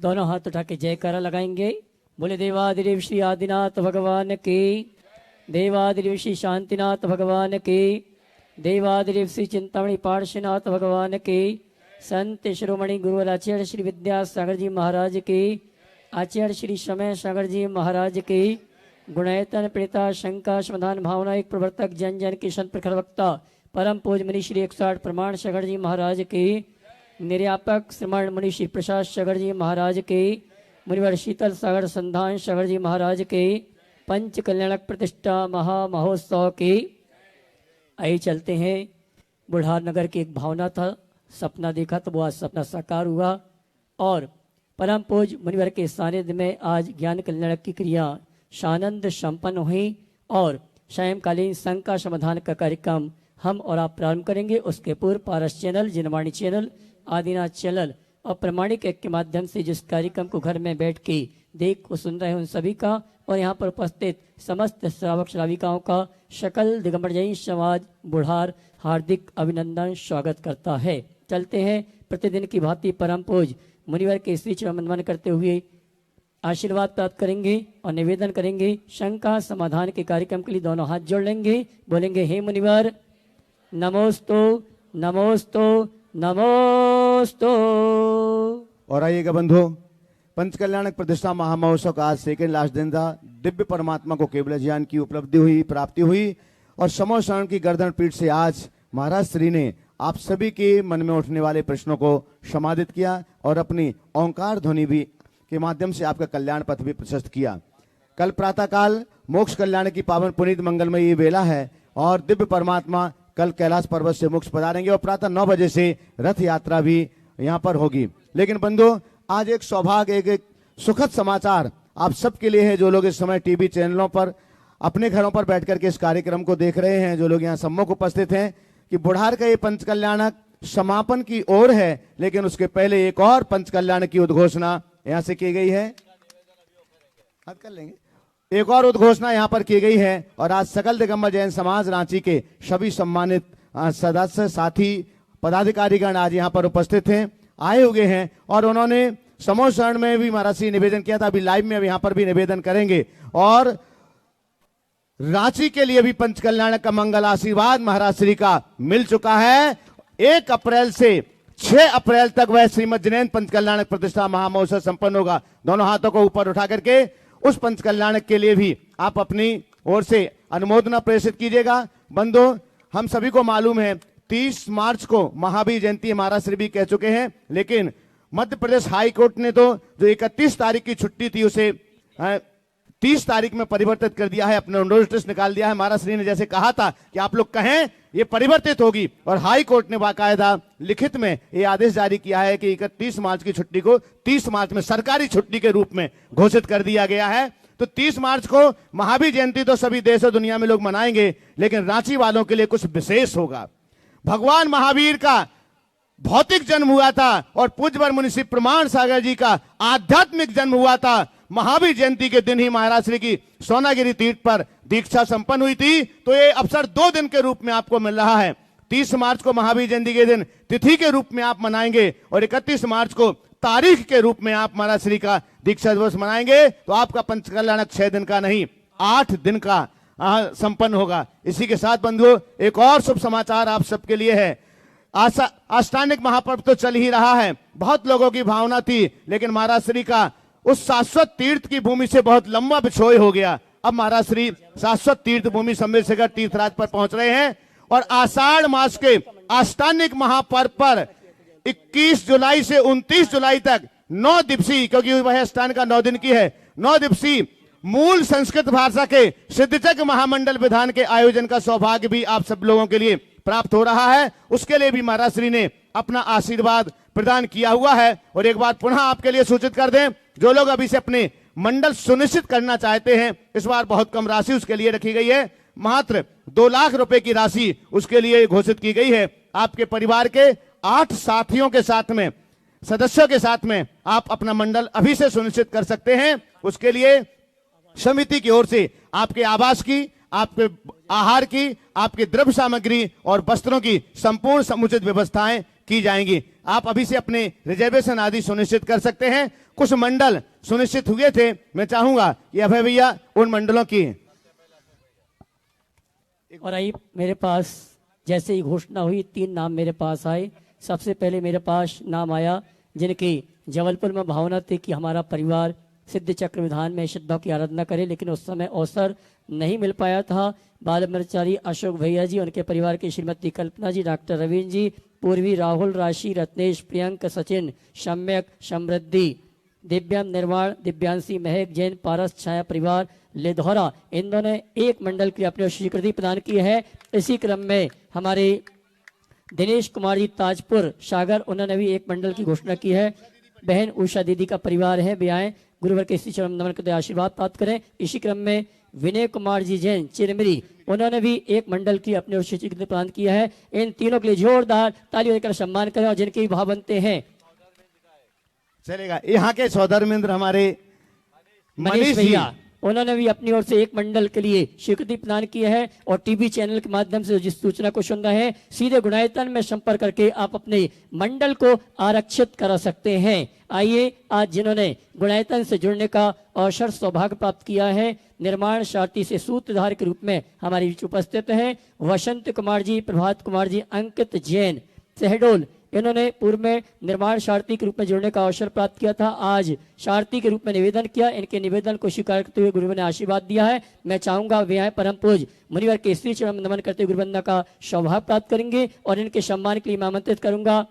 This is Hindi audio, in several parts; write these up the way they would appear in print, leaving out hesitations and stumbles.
दोनों हाथ उठा के जयकारा लगाएंगे। बोले देवादिदेव श्री आदिनाथ भगवान की, देवादिदेव श्री शांतिनाथ भगवान की, देवादिदेव श्री चिंतामणि पार्श्वनाथ भगवान की, संत शिरोमणि गुरुवर आचार्य श्री विद्यासागर जी महाराज की, आचार्य श्री समय सागर जी महाराज की, गुणैतन प्रणेता शंका समाधान भावना एक प्रवर्तक जन जन की संत प्रखर वक्ता परम पूज मुनि श्री 108 प्रमाण सागर जी महाराज की, निर्यापक श्रमण मुनि श्री प्रसाद सागर जी महाराज की, मुनिवर शीतल सागर संधान सागर जी महाराज की, पंच कल्याणक प्रतिष्ठा महा महोत्सव की। आइए चलते हैं। बुढ़ार नगर की एक भावना था, सपना देखा तो वो आज सपना साकार हुआ और परम पूज मुनिवर के सानिध्य में आज ज्ञान कल्याणक की क्रिया सानंद संपन्न हुई और सायंकालीन संघ का समाधान का कार्यक्रम हम और आप प्रारंभ करेंगे। उसके पूर्व पारस चैनल, जिनवाणी चैनल, आदिनाथ चैनल और प्रमाणिक एक के माध्यम से जिस कार्यक्रम को घर में बैठ के देख को सुन रहे हैं उन सभी का और यहाँ पर उपस्थित समस्त श्रावक श्राविकाओं का सकल दिगंबर जैन समाज बुढ़ार हार्दिक अभिनंदन स्वागत करता है। चलते हैं प्रतिदिन की भांति परम पूज मुनिवर के श्री चरण वंदन करते हुए आशीर्वाद प्राप्त करेंगे और निवेदन करेंगे। शंका समाधान के कार्यक्रम के लिए दोनों हाथ जोड़ लेंगे, बोलेंगे हे मुनिवर नमोस्तु नमोस्तु नमोस्तु। और आइएगा बंधु, पंच कल्याणक प्रतिष्ठा महामहोत्सव का आज सेकेंड लास्ट दिन था। दिव्य परमात्मा को केवल ज्ञान की उपलब्धि हुई, प्राप्ति हुई और समो शरण की गर्दन पीठ से आज महाराज श्री ने आप सभी के मन में उठने वाले प्रश्नों को समाधित किया और अपनी ओंकार ध्वनि भी के माध्यम से आपका कल्याण पथ भी प्रशस्त किया। कल प्रातःकाल मोक्ष कल्याण की पावन पुनीत मंगलमय ये वेला है और दिव्य परमात्मा कल कैलाश पर्वत से मोक्ष पधारेंगे और प्रातः 9 बजे से रथ यात्रा भी यहाँ पर होगी। लेकिन बंधु, आज एक सौभाग्य, एक सुखद समाचार आप सबके लिए है जो लोग इस समय टीवी चैनलों पर अपने घरों पर बैठ करके इस कार्यक्रम को देख रहे हैं, जो लोग यहाँ सम्मुख उपस्थित हैं, कि बुढ़ार का ये पंच कल्याणक समापन की ओर है। लेकिन उसके पहले एक और पंच कल्याण की उद्घोषणा यहाँ से की गई है, हाथ कर लेंगे। एक और उद्घोषणा यहाँ पर की गई है और आज सकल दिगंबर जैन समाज रांची के सभी सम्मानित सदस्य साथी पदाधिकारीगण आज यहाँ पर उपस्थित हैं, आए हुए हैं और उन्होंने समूह शरण में भी महाराज श्री निवेदन किया था। अभी लाइव में अब यहाँ पर भी निवेदन करेंगे और रांची के लिए भी पंच कल्याण का मंगल आशीर्वाद महाराज श्री का मिल चुका है। 1 अप्रैल से 6 अप्रैल तक वह श्रीमद जिनेन्द्र पंच कल्याणक प्रतिष्ठा महामहोत्सव संपन्न होगा। दोनों हाथों को ऊपर उठा करके उस पंच कल्याणक के लिए भी आप अपनी ओर से अनुमोदना प्रेषित कीजिएगा। बंधु, हम सभी को मालूम है 30 मार्च को महावीर जयंती महाराज श्री भी कह चुके हैं, लेकिन मध्य प्रदेश हाई कोर्ट ने तो जो 31 तारीख की छुट्टी थी उसे 30 तारीख में परिवर्तित कर दिया है, अपना नोटिस निकाल दिया है। महाराज श्री ने जैसे कहा था कि आप लोग कहें ये परिवर्तित होगी और हाई कोर्ट ने बाकायदा लिखित में ये आदेश जारी किया है कि 31 मार्च की छुट्टी को 30 मार्च में सरकारी छुट्टी के रूप में घोषित कर दिया गया है। तो 30 मार्च को महावीर जयंती तो सभी देश और दुनिया में लोग मनाएंगे, लेकिन रांची वालों के लिए कुछ विशेष होगा। भगवान महावीर का भौतिक जन्म हुआ था और पूज्यवर मुनि श्री प्रमाण सागर जी का आध्यात्मिक जन्म हुआ था। महावीर जयंती के दिन ही महाराज श्री की सोनागिरी तीर्थ पर दीक्षा संपन्न हुई थी। तो ये अवसर 2 दिन के रूप में आपको मिल रहा है। 30 मार्च को महावीर जयंती के दिन तिथि के रूप में आप मनाएंगे और 31 मार्च को तारीख के रूप में आप महाराज श्री का दीक्षा दिवस मनाएंगे। तो आपका पंच कल्याणक 6 दिन का नहीं 8 दिन का संपन्न होगा। इसी के साथ बंधुओं, एक और शुभ समाचार आप सबके लिए है। अष्टांगिक महापर्व तो चल ही रहा है, बहुत लोगों की भावना थी, लेकिन महाराज श्री का उस शाश्वत तीर्थ की भूमि से बहुत लंबा बिछोए हो गया। अब महाराज श्री शाश्वत तीर्थ भूमि सम्मेद शिखर तीर्थराज पर पहुंच रहे हैं और आषाढ़ मास के अष्टांगिक महापर्व पर 21 जुलाई से 29 जुलाई तक 9 दिवसीय, क्योंकि वह अष्टांग का 9 दिन की है, 9 दिवसीय मूल संस्कृत भाषा के सिद्धचक्र महामंडल विधान के आयोजन का सौभाग्य भी आप सब लोगों के लिए प्राप्त हो रहा है। उसके लिए भी महाराज श्री ने अपना आशीर्वाद प्रदान किया हुआ है। और एक बात पुनः आपके लिए सूचित कर दें, जो लोग अभी से अपने मंडल सुनिश्चित करना चाहते हैं, इस बार बहुत कम राशि उसके लिए रखी गई है, मात्र 2 लाख रुपए की राशि उसके लिए घोषित की गई है। आपके परिवार के 8 साथियों के साथ में, सदस्यों के साथ में आप अपना मंडल अभी से सुनिश्चित कर सकते हैं। उसके लिए समिति की ओर से आपके आवास की, आपके आहार की, आपकी द्रव्य सामग्री और वस्त्रों की संपूर्ण समुचित व्यवस्थाएं की जाएंगी। आप अभी से अपने रिजर्वेशन आदि सुनिश्चित कर सकते हैं। कुछ मंडल सुनिश्चित हुए थे, मैं चाहूंगा ये अभय भैया उन मंडलों की। और आई मेरे पास जैसे ही घोषणा हुई 3 नाम मेरे पास आए। सबसे पहले मेरे पास नाम आया जिनकी जबलपुर में भावना थी कि हमारा परिवार सिद्ध चक्र विधान में सिद्धों की आराधना करे, लेकिन उस समय अवसर नहीं मिल पाया था। बाल ब्रह्मचारी अशोक भैया जी, उनके परिवार की श्रीमती कल्पना जी, डॉक्टर रवीन जी, पूर्वी, राहुल, राशि, रत्नेश, प्रियंक, सचिन, सम्यक, समृद्धि, दिव्यम, निर्माण, दिव्यांशी, महक, जैन, पारस, छाया परिवार, लेधौरा, इन दोनों ने एक मंडल की अपनी स्वीकृति प्रदान की है। इसी क्रम में हमारे दिनेश कुमार जी ताजपुर सागर, उन्होंने भी एक मंडल की घोषणा की है। बहन उषा दीदी का परिवार है, वे आए गुरुवर के इसी चरण नमन करते आशीर्वाद प्राप्त करें। इसी क्रम में विनय कुमार जी जैन चिरमिरी, उन्होंने भी एक मंडल की अपने स्वीकृति प्रदान किया है। इन तीनों के लिए जोरदार तालियों देकर सम्मान करें और जिनके भी भाव बनते हैं। चलेगा। यहाँ के सौधर्मेंद्र हमारे मनीष भैया, उन्होंने भी अपनी ओर से एक मंडल के लिए स्वीकृति प्रदान की है और टीवी चैनल के माध्यम से जिस सूचना को सुन रहे हैं, सीधे गुणायतन में संपर्क करके आप अपने मंडल को आरक्षित करा सकते हैं। आइए, आज जिन्होंने गुणायतन से जुड़ने का अवसर सौभाग्य प्राप्त किया है, निर्माण सारथी से सूत्रधार के रूप में हमारे बीच उपस्थित हैं वसंत कुमार जी, प्रभात कुमार जी, अंकित जैन शहडोल, इन्होंने पूर्व में निर्माण सारथी के रूप में जुड़ने का अवसर प्राप्त किया था, आज सारथी के रूप में निवेदन किया। इनके निवेदन को स्वीकार करते हुए गुरुवर ने आशीर्वाद दिया है। मैं चाहूंगा वे आए परम पूज मुनिवर के श्री चरण में नमन करते हुए गुरुवंदना का सौभाग्य प्राप्त करेंगे और इनके सम्मान के लिए मैं आमंत्रित करूंगा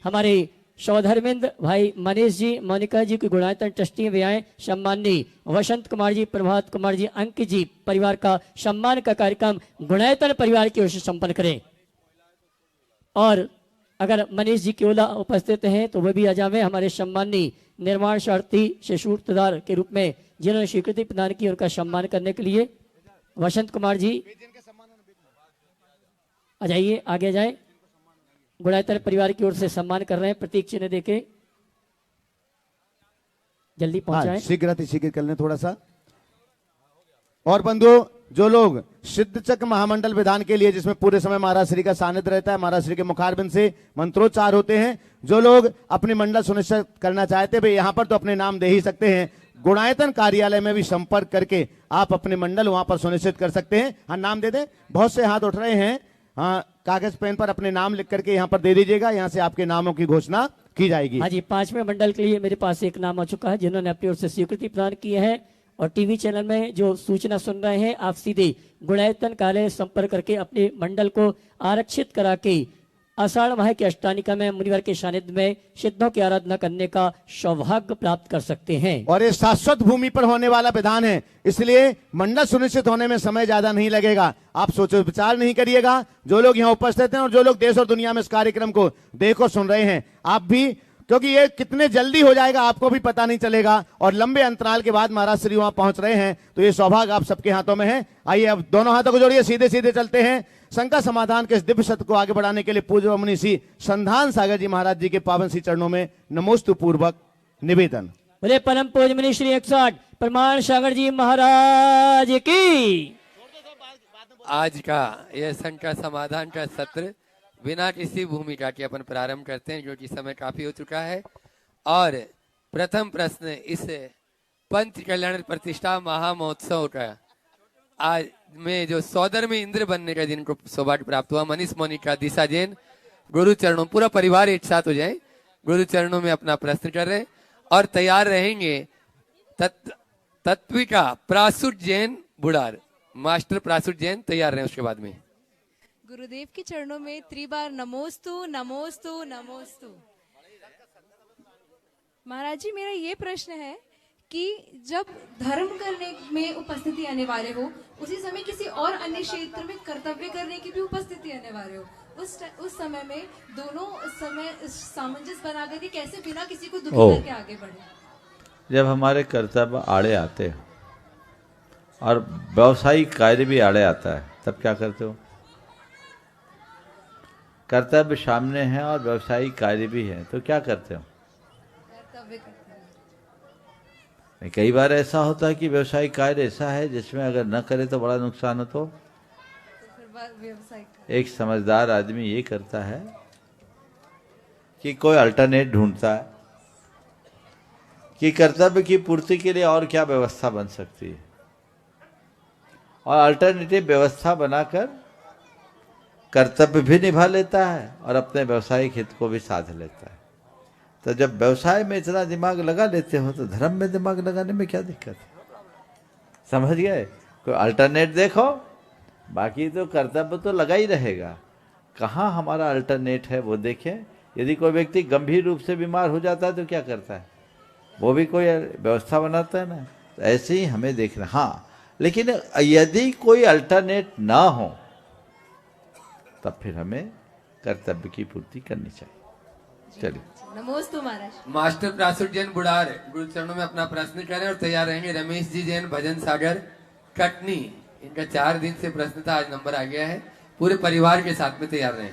हमारे सौधर्मेंद्र भाई मनीष जी, मोनिका जी की गुणायतन ट्रस्टी, वे आए सम्माननीय वसंत कुमार जी, प्रभात कुमार जी, अंकित जी परिवार का सम्मान का कार्यक्रम गुणायतन परिवार की ओर से संपन्न करें। और अगर मनीष जी केवला उपस्थित हैं तो वह भी आ जावे। हमारे सम्माननीय निर्माण सारथी से सूत्रधार के रूप में जिन्होंने स्वीकृति प्रदान की, उनका सम्मान करने के लिए वसंत कुमार जी आ जाइए, आगे जाए। गुणायतन परिवार की ओर से सम्मान कर रहे हैं, प्रतीक चिन्ह देके जल्दी पहुंचाएं। शीघ्र कर लें थोड़ा सा। और बंधुओं, जो लोग सिद्ध चक्र महामंडल विधान के लिए जिसमें पूरे समय महाराज श्री का सानिध्य रहता है, महाराज श्री के मुखारबिंद से मंत्रोच्चार होते हैं, जो लोग अपने मंडल सुनिश्चित करना चाहते हैं यहाँ पर तो अपने नाम दे ही सकते हैं। गुणायतन कार्यालय में भी संपर्क करके आप अपने मंडल वहां पर सुनिश्चित कर सकते हैं। हाँ, नाम दे दें। बहुत से हाथ उठ रहे हैं। हाँ, कागज पेन पर अपने नाम लिख करके यहाँ पर दे दीजिएगा, यहाँ से आपके नामों की घोषणा की जाएगी। हाँ जी, 5वें मंडल के लिए मेरे पास एक नाम आ चुका है जिन्होंने अपनी ओर से स्वीकृति प्रदान की है। और टीवी चैनल में जो सूचना सुन रहे हैं, आप सीधे गुणायतन कार्यालय संपर्क करके अपने मंडल को आरक्षित करा के आषाढ़ माह की अष्टानिका में मुनिवर के सानिध्य में सिद्धों की आराधना करने का सौभाग्य प्राप्त कर सकते हैं। और ये शाश्वत भूमि पर होने वाला विधान है, इसलिए मंडल सुनिश्चित होने में समय ज्यादा नहीं लगेगा। आप सोचो विचार नहीं करिएगा। जो लोग यहाँ उपस्थित हैं और जो लोग देश और दुनिया में इस कार्यक्रम को देखो सुन रहे हैं, आप भी, क्योंकि ये कितने जल्दी हो जाएगा आपको भी पता नहीं चलेगा और लंबे अंतराल के बाद महाराज श्री वहां पहुंच रहे हैं, तो ये सौभाग्य आप सबके हाथों में है। आइए अब दोनों हाथों को जोड़िए, सीधे सीधे चलते हैं। शंका समाधान के इस दिव्य सत्य को आगे बढ़ाने के लिए पूज्य मुनि श्री संधान सागर जी महाराज जी के पावन श्री चरणों में नमोस्तु पूर्वक निवेदन। बोले परम पूज्य मुनि श्री 108 प्रमाण सागर जी महाराज की। आज का यह शंका समाधान का सत्र बिना किसी भूमिका के अपन प्रारंभ करते हैं, जो कि समय काफी हो चुका है। और प्रथम प्रश्न इस पंच कल्याण प्रतिष्ठा महामहोत्सव का आज में जो सौदर में इंद्र बनने का जिनको सौभाग्य प्राप्त हुआ, मनीष, मोनिका, दिशा जैन, गुरु चरणों, पूरा परिवार एक साथ हो जाए, गुरु चरणों में अपना प्रश्न कर रहे और तैयार रहेंगे। तत्विका प्रासुट जैन बुढ़ार, मास्टर प्रासुट जैन तैयार रहे। उसके बाद में गुरुदेव के चरणों में त्रिबार नमोस्तु नमोस्तु नमोस्तु। महाराज जी, मेरा ये प्रश्न है कि जब धर्म करने में उपस्थिति अनिवार्य हो, उसी समय किसी और अन्य क्षेत्र में कर्तव्य करने की भी उपस्थिति अनिवार्य हो, उस समय में दोनों समय सामंजस्य बना करके कैसे बिना किसी को दुखी करके आगे बढ़े? जब हमारे कर्तव्य आड़े आते हैं और व्यवसायिक कार्य भी आड़े आता है, तब क्या करते हो? कर्तव्य सामने है और व्यवसायिक कार्य भी है, तो क्या करते हो? कर्तव्य करते हैं। कई बार ऐसा होता है कि व्यवसायिक कार्य ऐसा है जिसमें अगर न करे तो बड़ा नुकसान हो, तो फिर व्यवसायिक एक समझदार आदमी ये करता है कि कोई अल्टरनेट ढूंढता है कि कर्तव्य की पूर्ति के लिए और क्या व्यवस्था बन सकती है, और अल्टरनेटिव व्यवस्था बनाकर कर्तव्य भी निभा लेता है और अपने व्यवसायिक हित को भी साध लेता है। तो जब व्यवसाय में इतना दिमाग लगा लेते हो तो धर्म में दिमाग लगाने में क्या दिक्कत है? समझ गए? कोई अल्टरनेट देखो, बाकी तो कर्तव्य तो लगा ही रहेगा। कहाँ हमारा अल्टरनेट है वो देखें। यदि कोई व्यक्ति गंभीर रूप से बीमार हो जाता है तो क्या करता है? वो भी कोई व्यवस्था बनाता है ना। तो ऐसे ही हमें देखना। हाँ, लेकिन यदि कोई अल्टरनेट ना हो तब फिर हमें कर्तव्य की पूर्ति करनी चाहिए। चलिए, नमोस्तु महाराज। मास्टर प्रासुर जैन बुढ़ार गुरु चरणों में अपना प्रश्न करें और तैयार रहेंगे। रमेश जी जैन भजन सागर कटनी, इनका 4 दिन से प्रश्न था, आज नंबर आ गया है। पूरे परिवार के साथ में तैयार रहें।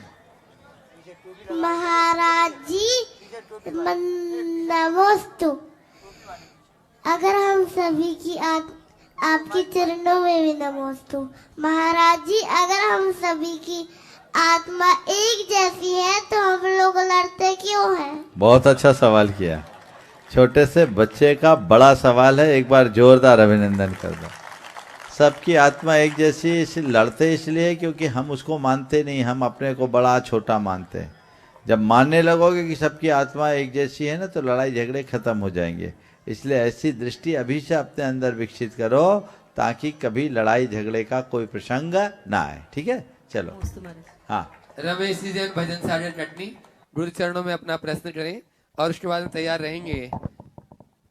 महाराज जी नमोस्तु। अगर हम सभी की आपके चरणों में भी नमोस्तु। महाराज जी, अगर हम सभी की आत्मा एक जैसी है तो हम लोग लड़ते क्यों हैं? बहुत अच्छा सवाल किया। छोटे से बच्चे का बड़ा सवाल है, एक बार जोरदार अभिनंदन कर दो। सबकी आत्मा एक जैसी लड़ते इसलिए क्योंकि हम उसको मानते नहीं, हम अपने को बड़ा छोटा मानते हैं। जब मानने लगोगे कि सबकी आत्मा एक जैसी है ना तो लड़ाई झगड़े खत्म हो जाएंगे। इसलिए ऐसी दृष्टि अभी से अपने अंदर विकसित करो ताकि कभी लड़ाई झगड़े का कोई प्रसंग ना आए। ठीक है, चलो। हाँ, रमेश जी जैन भजन सागर कटनी, गुरु चरणों में अपना प्रश्न करें और उसके बाद तैयार रहेंगे।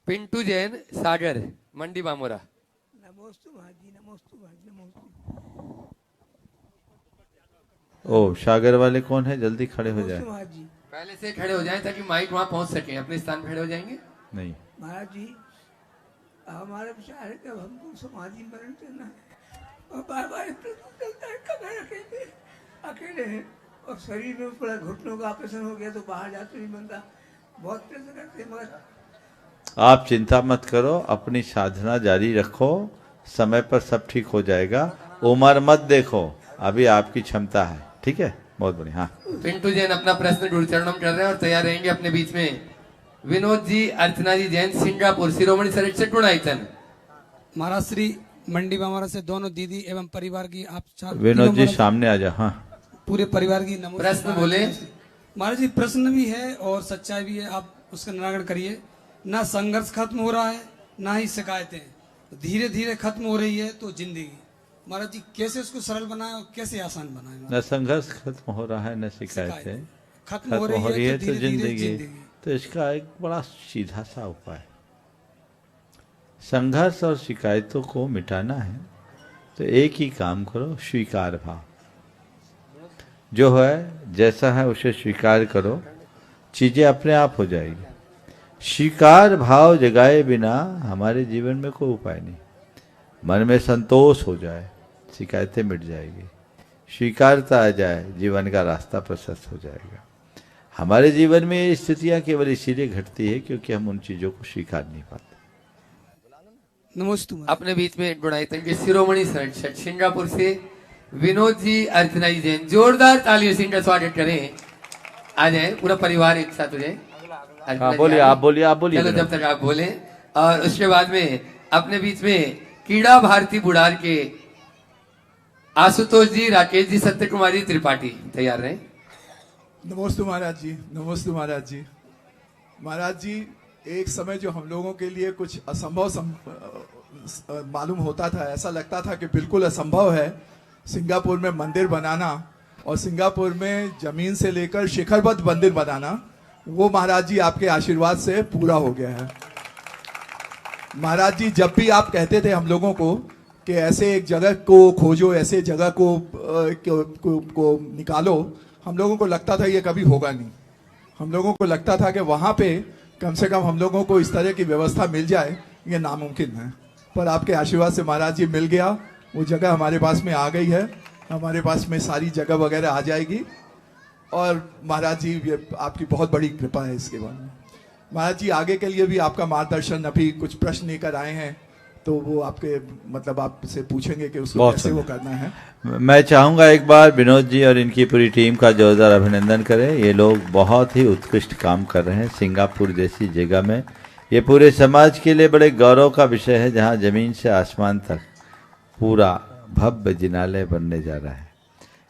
पिंटू जैन सागर मंडी बामोरा। नमोस्तु भाजी, नमोस्तु भाजी, नमोस्तु। ओ सागर वाले कौन है? जल्दी खड़े हो जाए। भाजी पहले से खड़े हो जाएं ताकि माइक वहां पहुंच सके। अपने स्थान पर खड़े हो जाएंगे। नहीं, महाराज जी, हमारा विचार है कि हमको समाधि मरण करना है और बार बार चलता है, कमरे अकेले अकेले हैं और शरीर में पूरा घुटनों का ऑपरेशन हो गया तो बाहर जाते नहीं बनता। बहुत प्रयत्न करते हैं मगर आप चिंता मत करो, अपनी साधना जारी रखो, समय पर सब ठीक हो जाएगा। उम्र मत देखो, अभी आपकी क्षमता है। ठीक है, बहुत बढ़िया। हाँ, पिंटू जैन अपना प्रश्न गुरु चरणों में कर रहे हैं और तैयार रहेंगे। अपने बीच में विनोद जी अर्चना जी जैन सिंगापुर शिरोमणि संरक्षक गुणायतन। महाराज श्री मंडी बामारा से दोनों दीदी एवं परिवार की आप चार विनोद जी सामने आ जा। हाँ, पूरे परिवार की नमस्कार। प्रश्न बोले। महाराज जी, प्रश्न भी है और सच्चाई भी है, आप उसका निराकरण करिए। ना संघर्ष खत्म हो रहा है ना ही शिकायतें, धीरे धीरे खत्म हो रही है तो जिंदगी। महाराज जी, कैसे उसको सरल बनाए और कैसे आसान बनाए? न संघर्ष खत्म हो रहा है न शिकायतें खत्म हो रही है तो जिंदगी। तो इसका एक बड़ा सीधा सा उपाय, संघर्ष और शिकायतों को मिटाना है तो एक ही काम करो, स्वीकार भाव। जो है जैसा है उसे स्वीकार करो, चीजें अपने आप हो जाएगी। स्वीकार भाव जगाए बिना हमारे जीवन में कोई उपाय नहीं। मन में संतोष हो जाए, शिकायतें मिट जाएगी। स्वीकारता आ जाए, जीवन का रास्ता प्रशस्त हो जाएगा। हमारे जीवन में ये स्थितियां केवल इसीलिए घटती है क्योंकि हम उन चीजों को स्वीकार नहीं पाते। नमस्ते। अपने बीच में गुणायतन के शिरोमणि संरक्षक सिंगापुर से विनोद जी अर्चना जी जैन, जोरदार तालियों से इनका स्वागत करें। आ जाए, पूरा परिवार एक साथ हो जाए। बोलिए, आप बोलिए, आप बोलिए। चलो, जब तक आप बोले। और उसके बाद में अपने बीच में कीड़ा भारती बुढ़ार के आशुतोष जी, राकेश जी, सत्य कुमारी त्रिपाठी तैयार रहे। नमस्ते महाराज जी, नमस्ते महाराज जी। महाराज जी, एक समय जो हम लोगों के लिए कुछ असंभव मालूम होता था, ऐसा लगता था कि बिल्कुल असंभव है सिंगापुर में मंदिर बनाना और सिंगापुर में जमीन से लेकर शिखरबद्ध मंदिर बनाना, वो महाराज जी आपके आशीर्वाद से पूरा हो गया है। महाराज जी, जब भी आप कहते थे हम लोगों को कि ऐसे एक जगह को खोजो, ऐसे जगह को निकालो, हम लोगों को लगता था ये कभी होगा नहीं। हम लोगों को लगता था कि वहाँ पे कम से कम हम लोगों को इस तरह की व्यवस्था मिल जाए, ये नामुमकिन है। पर आपके आशीर्वाद से महाराज जी मिल गया, वो जगह हमारे पास में आ गई है। हमारे पास में सारी जगह वगैरह आ जाएगी और महाराज जी ये आपकी बहुत बड़ी कृपा है इसके बारे में। महाराज जी, आगे के लिए भी आपका मार्गदर्शन, अभी कुछ प्रश्न लेकर आए हैं तो वो आपके मतलब आपसे पूछेंगे कि उसको बहुत कैसे वो सुंदर। करना है। मैं चाहूँगा एक बार विनोद जी और इनकी पूरी टीम का जोरदार अभिनंदन करें। ये लोग बहुत ही उत्कृष्ट काम कर रहे हैं सिंगापुर जैसी जगह में। ये पूरे समाज के लिए बड़े गौरव का विषय है, जहाँ जमीन से आसमान तक पूरा भव्य जिनालय बनने जा रहा है।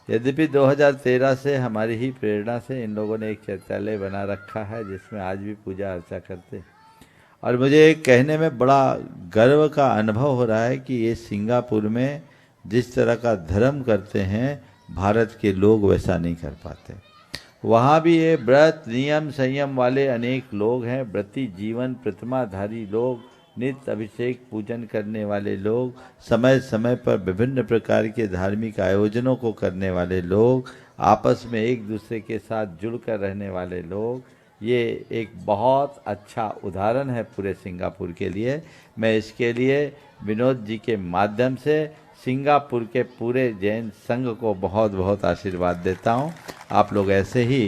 यद्यपि 2013 से हमारी ही प्रेरणा से इन लोगों ने एक चैत्यालय बना रखा है, जिसमें आज भी पूजा अर्चा करते हैं। और मुझे कहने में बड़ा गर्व का अनुभव हो रहा है कि ये सिंगापुर में जिस तरह का धर्म करते हैं, भारत के लोग वैसा नहीं कर पाते। वहाँ भी ये व्रत नियम संयम वाले अनेक लोग हैं, व्रती जीवन प्रतिमाधारी लोग, नित्य अभिषेक पूजन करने वाले लोग, समय समय पर विभिन्न प्रकार के धार्मिक आयोजनों को करने वाले लोग, आपस में एक दूसरे के साथ जुड़कर रहने वाले लोग। ये एक बहुत अच्छा उदाहरण है पूरे सिंगापुर के लिए। मैं इसके लिए विनोद जी के माध्यम से सिंगापुर के पूरे जैन संघ को बहुत बहुत आशीर्वाद देता हूँ। आप लोग ऐसे ही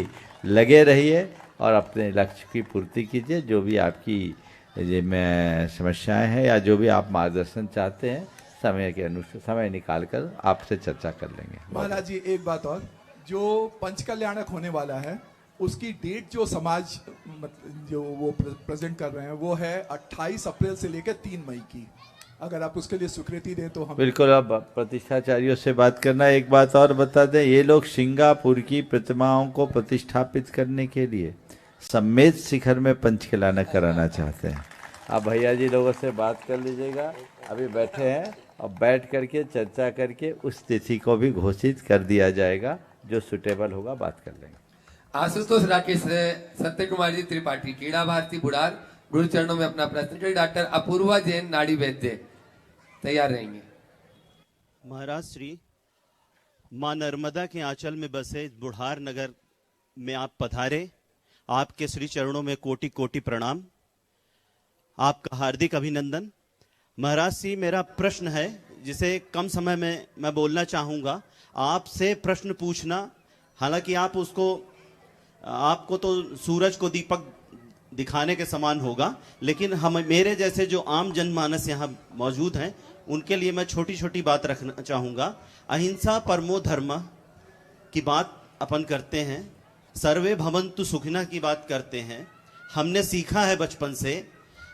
लगे रहिए और अपने लक्ष्य की पूर्ति कीजिए। जो भी आपकी ये में समस्याएं हैं या जो भी आप मार्गदर्शन चाहते हैं, समय के अनुसार समय निकाल कर आपसे चर्चा कर लेंगे। महाराज जी एक बात और, जो पंचकल्याणक होने वाला है उसकी डेट जो समाज जो वो प्रेजेंट कर रहे हैं वो है 28 अप्रैल से लेकर 3 मई की। अगर आप उसके लिए स्वीकृति दें तो हम बिल्कुल। अब प्रतिष्ठाचार्यों से बात करना। एक बात और बता दें, ये लोग सिंगापुर की प्रतिमाओं को प्रतिष्ठापित करने के लिए सम्मेद शिखर में पंचकल्याणक कराना चाहते हैं। आप भैया जी लोगों से बात कर लीजिएगा, अभी बैठे हैं, और बैठ करके चर्चा करके उस तिथि को भी घोषित कर दिया जाएगा। जो सुटेबल होगा बात कर लेंगे। आशुतोष राकेश सत्य कुमार जी त्रिपाठी, कीड़ा भारती बुढ़ार, गुरु चरणों में अपना प्रश्न। डॉक्टर अपूर्वा जैन नाड़ी वैद्य तैयार रहेंगे। महाराज श्री, मां नर्मदा के आंचल में बसे बुढ़ार नगर में आप पधारे। आपके श्री चरणों में कोटि कोटि प्रणाम, आपका हार्दिक अभिनंदन। महाराज श्री, मेरा प्रश्न है जिसे कम समय में मैं बोलना चाहूँगा। आपसे प्रश्न पूछना, हालांकि आपको तो सूरज को दीपक दिखाने के समान होगा, लेकिन हम मेरे जैसे जो आम जनमानस यहाँ मौजूद हैं उनके लिए मैं छोटी छोटी बात रखना चाहूँगा। अहिंसा परमो धर्म की बात अपन करते हैं, सर्वे भवन्तु सुखिनः की बात करते हैं। हमने सीखा है बचपन से,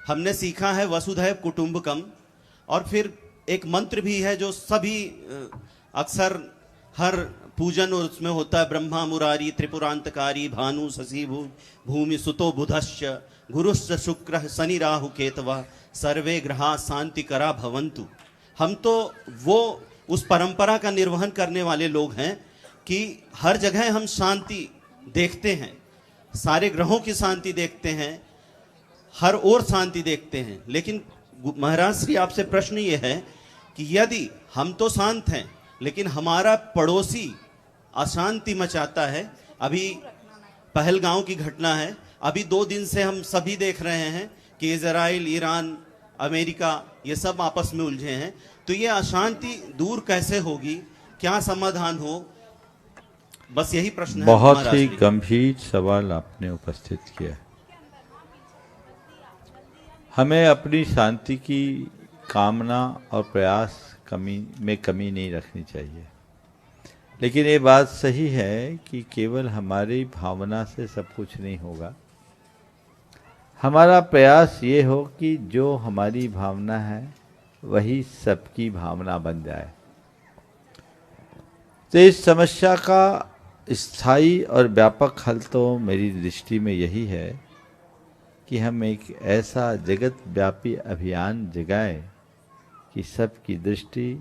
हमने सीखा है वसुधैव कुटुंबकम, और फिर एक मंत्र भी है जो सभी अक्सर हर पूजन और उसमें होता है, ब्रह्मा मुरारी त्रिपुरांतकारी भानु शशि भूमि सुतो बुधश्च गुरुश्च शुक्र शनि राहु केतवा सर्वे ग्रहा शांति करा भवन्तु। हम तो वो उस परंपरा का निर्वहन करने वाले लोग हैं कि हर जगह हम शांति देखते हैं, सारे ग्रहों की शांति देखते हैं, हर ओर शांति देखते हैं। लेकिन महाराज श्री, आपसे प्रश्न ये है कि यदि हम तो शांत हैं लेकिन हमारा पड़ोसी अशांति मचाता है, अभी पहलगांव की घटना है, अभी 2 दिन से हम सभी देख रहे हैं कि इजराइल, ईरान, अमेरिका ये सब आपस में उलझे हैं, तो ये अशांति दूर कैसे होगी, क्या समाधान हो? बस यही प्रश्न है। बहुत ही गंभीर सवाल आपने उपस्थित किया। हमें अपनी शांति की कामना और प्रयास में कमी नहीं रखनी चाहिए, लेकिन ये बात सही है कि केवल हमारी भावना से सब कुछ नहीं होगा। हमारा प्रयास ये हो कि जो हमारी भावना है वही सबकी भावना बन जाए। तो इस समस्या का स्थायी और व्यापक हल तो मेरी दृष्टि में यही है कि हम एक ऐसा जगत व्यापी अभियान जगाएं कि सबकी दृष्टि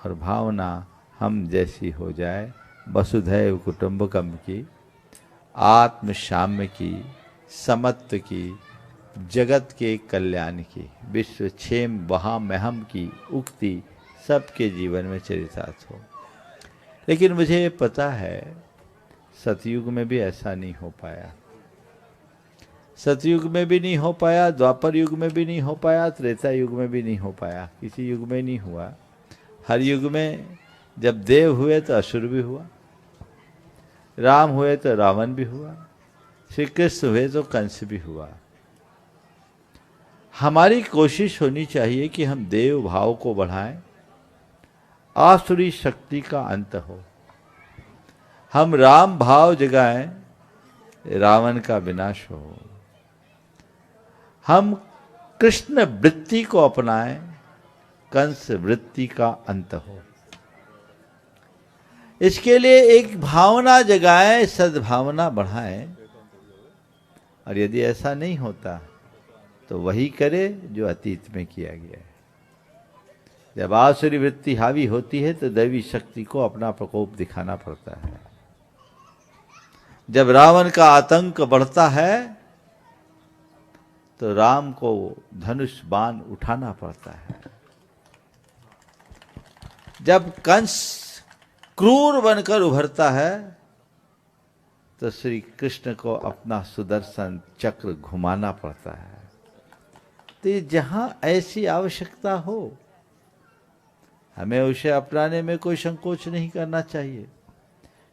और भावना हम जैसी हो जाए, वसुधैव कुटुंबकम की, आत्म साम्य की, समत्व की, जगत के कल्याण की, विश्व क्षेम वहाँ महम की उक्ति सबके जीवन में चरितार्थ हो। लेकिन मुझे पता है सतयुग में भी ऐसा नहीं हो पाया, सतयुग में भी नहीं हो पाया, द्वापर युग में भी नहीं हो पाया, त्रेता युग में भी नहीं हो पाया, किसी युग में नहीं हुआ। हर युग में जब देव हुए तो असुर भी हुआ, राम हुए तो रावण भी हुआ, श्री कृष्ण हुए तो कंस भी हुआ। हमारी कोशिश होनी चाहिए कि हम देव भाव को बढ़ाएं, आसुरी शक्ति का अंत हो। हम राम भाव जगाएं, रावण का विनाश हो। हम कृष्ण वृत्ति को अपनाएं, कंस वृत्ति का अंत हो। इसके लिए एक भावना जगाएं, सद्भावना बढ़ाएं। और यदि ऐसा नहीं होता तो वही करे जो अतीत में किया गया है। जब आसुरी वृत्ति हावी होती है तो दैवी शक्ति को अपना प्रकोप दिखाना पड़ता है। जब रावण का आतंक बढ़ता है तो राम को धनुष बाण उठाना पड़ता है। जब कंस क्रूर बनकर उभरता है तो श्री कृष्ण को अपना सुदर्शन चक्र घुमाना पड़ता है। तो जहां ऐसी आवश्यकता हो हमें उसे अपनाने में कोई संकोच नहीं करना चाहिए।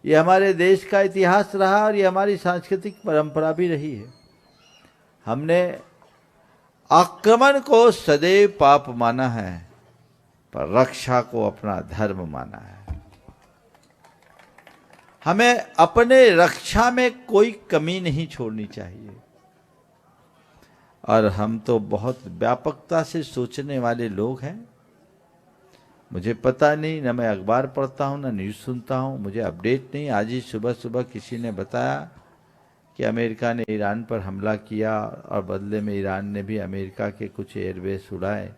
ये हमारे देश का इतिहास रहा और ये हमारी सांस्कृतिक परंपरा भी रही है। हमने आक्रमण को सदैव पाप माना है, पर रक्षा को अपना धर्म माना है। हमें अपने रक्षा में कोई कमी नहीं छोड़नी चाहिए। और हम तो बहुत व्यापकता से सोचने वाले लोग हैं। मुझे पता नहीं, न मैं अखबार पढ़ता हूँ न न्यूज़ सुनता हूँ, मुझे अपडेट नहीं। आज ही सुबह सुबह किसी ने बताया कि अमेरिका ने ईरान पर हमला किया और बदले में ईरान ने भी अमेरिका के कुछ एयरबेस उड़ाए।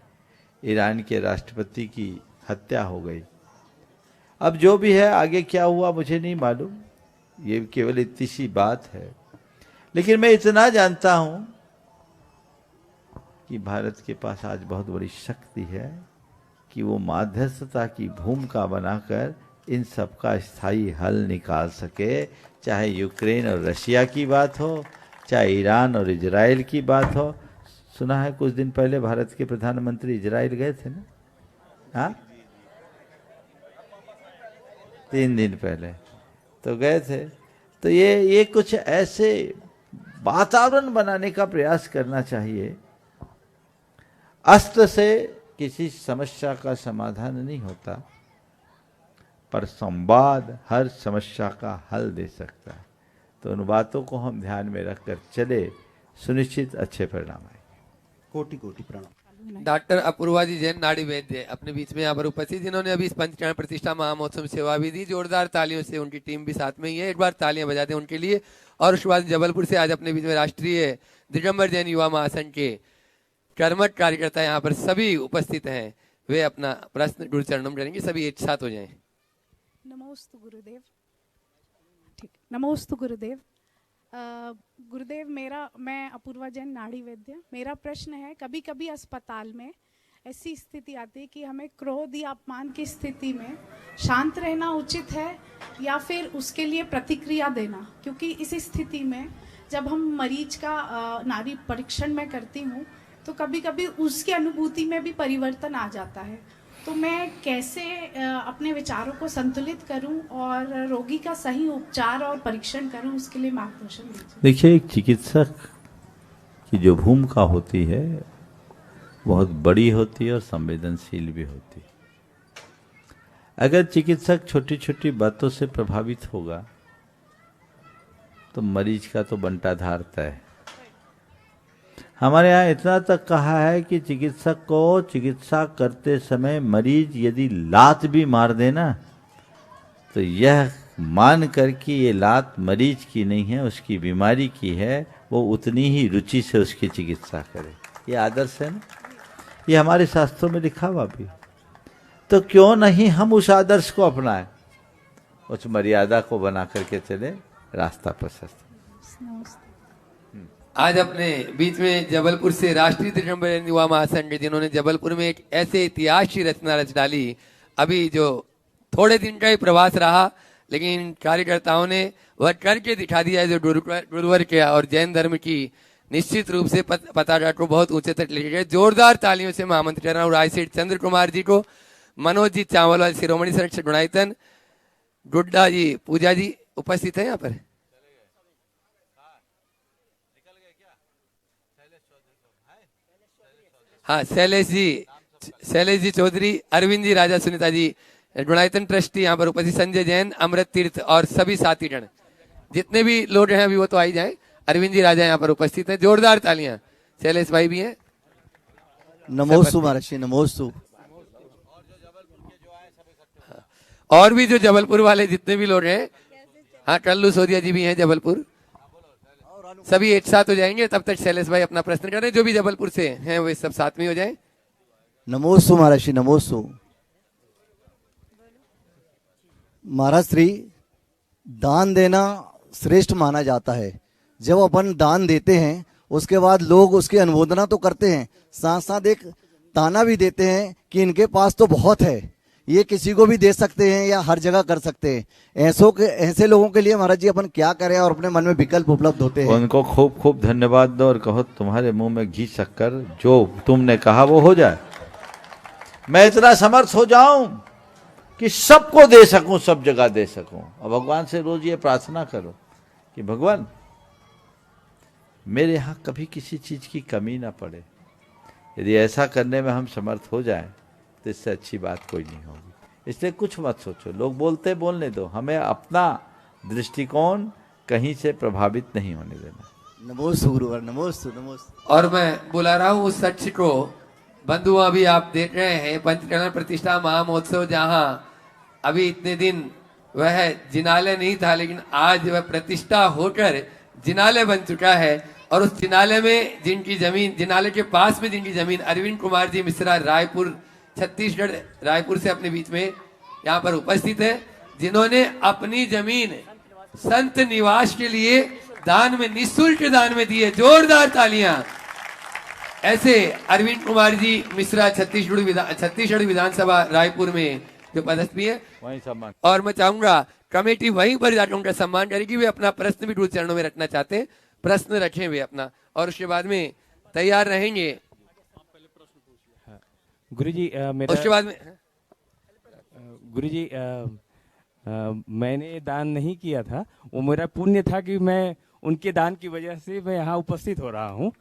ईरान के राष्ट्रपति की हत्या हो गई। अब जो भी है आगे क्या हुआ मुझे नहीं मालूम, ये केवल इतनी सी बात है। लेकिन मैं इतना जानता हूं कि भारत के पास आज बहुत बड़ी शक्ति है कि वो मध्यस्थता की भूमिका बनाकर इन सब का स्थायी हल निकाल सके। चाहे यूक्रेन और रशिया की बात हो, चाहे ईरान और इजराइल की बात हो। सुना है कुछ दिन पहले भारत के प्रधानमंत्री इजराइल गए थे ना? हाँ, 3 दिन पहले तो गए थे। तो ये कुछ ऐसे वातावरण बनाने का प्रयास करना चाहिए। अस्त्र से किसी समस्या का समाधान नहीं होता, पर संवाद हर समस्या का हल दे सकता है। तो उन बातों को हम ध्यान में रखकर चले, सुनिश्चित अच्छे परिणाम आए। कोटि कोटि प्रणाम। डॉक्टर अपूर्वा जी जैन नाड़ी वैद्य अपने बीच में यहाँ पर उपस्थित, जिन्होंने अभी इस पंचकर्ण प्रतिष्ठा महामहोत्सव में सेवा भी दी। जोरदार तालियों से उनकी टीम भी साथ में ही है, एक बार तालियां बजा दें उनके लिए। और उसके बाद जबलपुर से आज अपने बीच में राष्ट्रीय दिगंबर जैन युवा महासंघ के कर्मठ कार्यकर्ता यहाँ पर सभी उपस्थित हैं। वे अपना प्रश्न गुरु चरणों में करेंगे। सभी एक साथ हो जाएं। नमोस्तु गुरुदेव। ठीक, नमोस्तु गुरुदेव। गुरुदेव मैं अपूर्वा जैन नाड़ी वैद्य। मेरा प्रश्न है, कभी कभी अस्पताल में ऐसी स्थिति आती है कि हमें क्रोध या अपमान की स्थिति में शांत रहना उचित है या फिर उसके लिए प्रतिक्रिया देना, क्योंकि इस स्थिति में जब हम मरीज का नाड़ी परीक्षण में करती हूँ तो कभी कभी उसकी अनुभूति में भी परिवर्तन आ जाता है। तो मैं कैसे अपने विचारों को संतुलित करूं और रोगी का सही उपचार और परीक्षण करूं, उसके लिए मार्गदर्शन दीजिए। देखिए, एक चिकित्सक की जो भूमिका होती है बहुत बड़ी होती है और संवेदनशील भी होती है। अगर चिकित्सक छोटी छोटी बातों से प्रभावित होगा तो मरीज का तो बंटाधार तय है। हमारे यहाँ इतना तक कहा है कि चिकित्सक को चिकित्सा करते समय मरीज यदि लात भी मार देना तो यह मान कर कि ये लात मरीज की नहीं है, उसकी बीमारी की है, वो उतनी ही रुचि से उसकी चिकित्सा करे। ये आदर्श है ना, ये हमारे शास्त्रों में लिखा हुआ भी। तो क्यों नहीं हम उस आदर्श को अपनाएं, उस मर्यादा को बना करके चले, रास्ता प्रशस्त। आज अपने बीच में जबलपुर से राष्ट्रीय दिगंबर युवा महासंघ, जिन्होंने जबलपुर में एक ऐसे इतिहास की रचना रच डाली। अभी जो थोड़े दिन का ही प्रवास रहा, लेकिन कार्यकर्ताओं ने वह करके दिखा दिया है जो गुरुवर किया, और जैन धर्म की निश्चित रूप से पताका को बहुत ऊंचे तक ले गए। जोरदार तालियों से मैं आमंत्रित कर रहा हूँ रायसेठ चंद्र कुमार जी को, मनोज जी चावल, शिरोमणि संरक्षक गुणायतन, गुड्डा जी, पूजा जी उपस्थित है यहाँ पर। हाँ, शैलेश जी चौधरी, अरविंद जी, राजा सुनीता जी, गुणायतन ट्रस्टी यहाँ पर उपस्थित, संजय जैन, अमृत तीर्थ और सभी साथी गण, जितने भी लोग हैं अभी वो तो आ ही जाए। अरविंद जी राजा यहाँ पर उपस्थित हैं, जोरदार तालियां। शैलेश भाई भी हैं। नमोस्तु महर्षि, नमोस्तु। और भी जो जबलपुर वाले जितने भी लोग हैं, हाँ, कल्लू सोदिया जी भी हैं जबलपुर, सभी एक साथ हो जाएंगे। तब तक शैलेश भाई अपना प्रश्न करें, जो भी जबलपुर से हैं वे सब साथ में हो जाए। नमोस्तु महर्षि, नमोस्तु। महाराज श्री, दान देना श्रेष्ठ माना जाता है। जब अपन दान देते हैं उसके बाद लोग उसकी अनुमोदना तो करते हैं, साथ साथ एक ताना भी देते हैं कि इनके पास तो बहुत है, ये किसी को भी दे सकते हैं या हर जगह कर सकते हैं। ऐसे लोगों के लिए महाराज जी अपन क्या करें और अपने मन में विकल्प उपलब्ध होते हैं। उनको खूब खूब धन्यवाद दो और कहो तुम्हारे मुंह में घी शक्कर जो तुमने कहा वो हो जाए। मैं इतना समर्थ हो जाऊं कि सबको दे सकूं, सब जगह दे सकूं। और भगवान से रोज ये प्रार्थना करो कि भगवान मेरे यहाँ कभी किसी चीज की कमी ना पड़े। यदि ऐसा करने में हम समर्थ हो जाएं तो इससे अच्छी बात कोई नहीं होगी। इसलिए कुछ मत सोचो, लोग बोलते बोलने दो, हमें अपना दृष्टिकोण कहीं से प्रभावित नहीं होने देना। नमोस्तु गुरुवर, नमोस्तु, नमोस्तु। और मैं बुला रहा हूँ उस शख्स को, बंधु अभी आप देख रहे हैं पंचकरण प्रतिष्ठा महामहोत्सव, जहाँ अभी इतने दिन वह जिनालय नहीं था, लेकिन आज वह प्रतिष्ठा होकर जिनालय बन चुका है। और उस जिनालय में जिनकी जमीन, जिनालय के पास में जिनकी जमीन, अरविंद कुमार जी मिश्रा, रायपुर छत्तीसगढ़, रायपुर से अपने बीच में यहाँ पर उपस्थित है, जिन्होंने अपनी जमीन संत निवास के लिए दान में, निःशुल्क दान में दी है। जोरदार तालियां। ऐसे अरविंद कुमार जी मिश्रा छत्तीसगढ़ विधानसभा रायपुर में जो पदस्थ भी है, वहीं सम्मान। और मैं चाहूंगा कमेटी वहीं पर जाकर उनका सम्मान करेगी। वे अपना प्रश्न भी गुरु चरणों में रखना चाहते हैं, प्रश्न रखें वे अपना, और उसके बाद में तैयार रहेंगे गुरुजी। मेरा उसके बाद में गुरुजी, मैंने दान नहीं किया था, वो मेरा पुण्य था कि मैं उनके दान की वजह से मैं यहाँ उपस्थित हो रहा हूँ।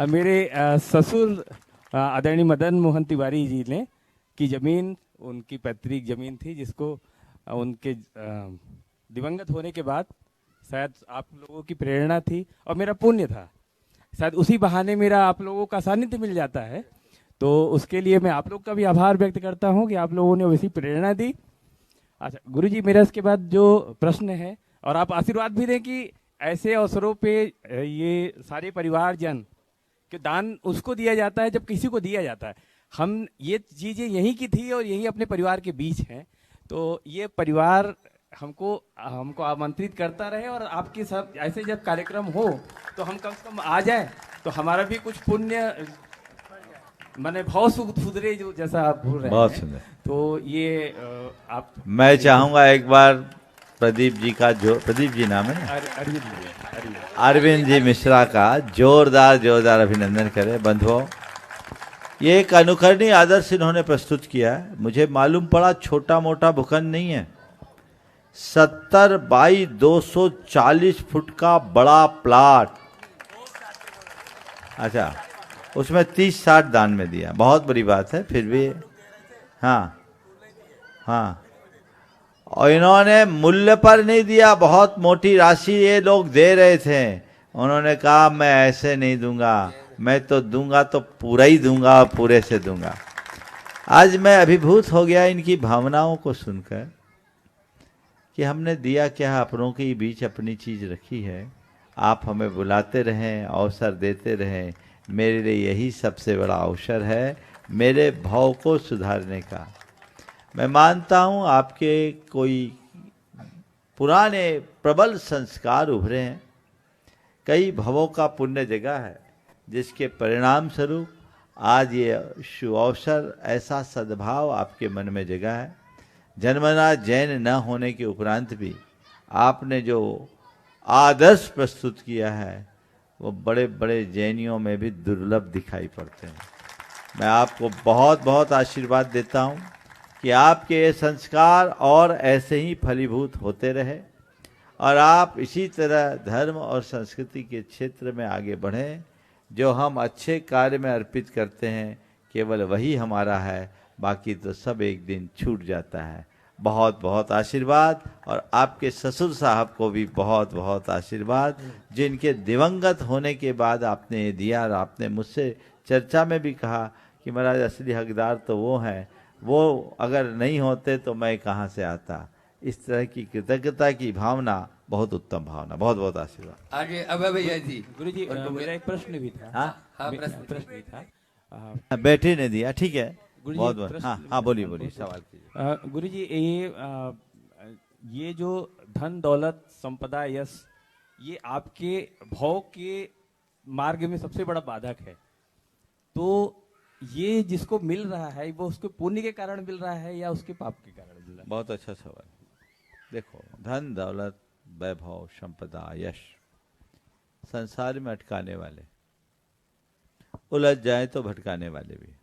मेरे ससुर आदरणीय मदन मोहन तिवारी जी ने की जमीन, उनकी पैतृक जमीन थी, जिसको उनके दिवंगत होने के बाद शायद आप लोगों की प्रेरणा थी और मेरा पुण्य था, शायद उसी बहाने मेरा आप लोगों का सानिध्य मिल जाता है। तो उसके लिए मैं आप लोग का भी आभार व्यक्त करता हूँ कि आप लोगों ने वैसी प्रेरणा दी। अच्छा गुरुजी, मेरा इसके बाद जो प्रश्न है, और आप आशीर्वाद भी दें कि ऐसे अवसरों पे ये सारे परिवारजन कि दान उसको दिया जाता है जब किसी को दिया जाता है। हम ये चीज़ें यहीं की थी और यही अपने परिवार के बीच हैं, तो ये परिवार हमको आमंत्रित करता रहे, और आपके सब ऐसे जब कार्यक्रम हो तो हम कम से कम आ जाए, तो हमारा भी कुछ पुण्य माने भाव सुधरे, जो जैसा आप बोल रहे बहुत हैं। सुंदर। तो ये आप, मैं चाहूंगा एक बार प्रदीप जी का, जो प्रदीप जी नाम है, अरविंद जी मिश्रा का जोरदार अभिनंदन करें। बंधुओं, ये एक अनुकरणीय आदर्श इन्होंने प्रस्तुत किया है। मुझे मालूम पड़ा छोटा मोटा भूखंड नहीं है, 70 बाई 240 फुट का बड़ा प्लाट। अच्छा, उसमें 30-60 दान में दिया, बहुत बड़ी बात है। फिर भी हाँ, और इन्होंने मूल्य पर नहीं दिया, बहुत मोटी राशि ये लोग दे रहे थे। उन्होंने कहा मैं ऐसे नहीं दूंगा, मैं तो दूंगा तो पूरा ही दूंगा और पूरे से दूंगा। आज मैं अभिभूत हो गया इनकी भावनाओं को सुनकर कि हमने दिया क्या, अपनों के बीच अपनी चीज रखी है। आप हमें बुलाते रहें, अवसर देते रहें, मेरे लिए यही सबसे बड़ा अवसर है मेरे भाव को सुधारने का। मैं मानता हूँ आपके कोई पुराने प्रबल संस्कार उभरे हैं, कई भवों का पुण्य जगह है, जिसके परिणाम स्वरूप आज ये शुभ अवसर, ऐसा सद्भाव आपके मन में जगह है। जन्मना जैन न होने के उपरांत भी आपने जो आदर्श प्रस्तुत किया है वो बड़े बड़े जैनियों में भी दुर्लभ दिखाई पड़ते हैं। मैं आपको बहुत बहुत आशीर्वाद देता हूँ कि आपके ये संस्कार और ऐसे ही फलीभूत होते रहे, और आप इसी तरह धर्म और संस्कृति के क्षेत्र में आगे बढ़ें। जो हम अच्छे कार्य में अर्पित करते हैं केवल वही हमारा है, बाकी तो सब एक दिन छूट जाता है। बहुत बहुत आशीर्वाद, और आपके ससुर साहब को भी बहुत बहुत आशीर्वाद, जिनके दिवंगत होने के बाद आपने ये दिया। और आपने मुझसे चर्चा में भी कहा कि महाराज असली हकदार तो वो हैं, वो अगर नहीं होते तो मैं कहाँ से आता। इस तरह की कृतज्ञता की भावना बहुत उत्तम भावना। बहुत बहुत आशीर्वाद। आगे अब भैया जी। गुरु जी मेरा एक प्रश्न भी था। हाँ प्रश्न भी था। बेटे ने दिया, ठीक है। गुरु बहुत जी, बहुत प्रश्न- हाँ हाँ, बोलिए बोलिए, सवाल कीजिए। गुरु जी ये जो धन दौलत संपदा यश, ये आपके भाव के मार्ग में सबसे बड़ा बाधक है। तो ये जिसको मिल रहा है वो उसके पुण्य के कारण मिल रहा है या उसके पाप के कारण मिल रहा है? बहुत अच्छा सवाल। देखो, धन दौलत वैभव संपदा यश संसार में अटकाने वाले, उलझ जाए तो भटकाने वाले भी,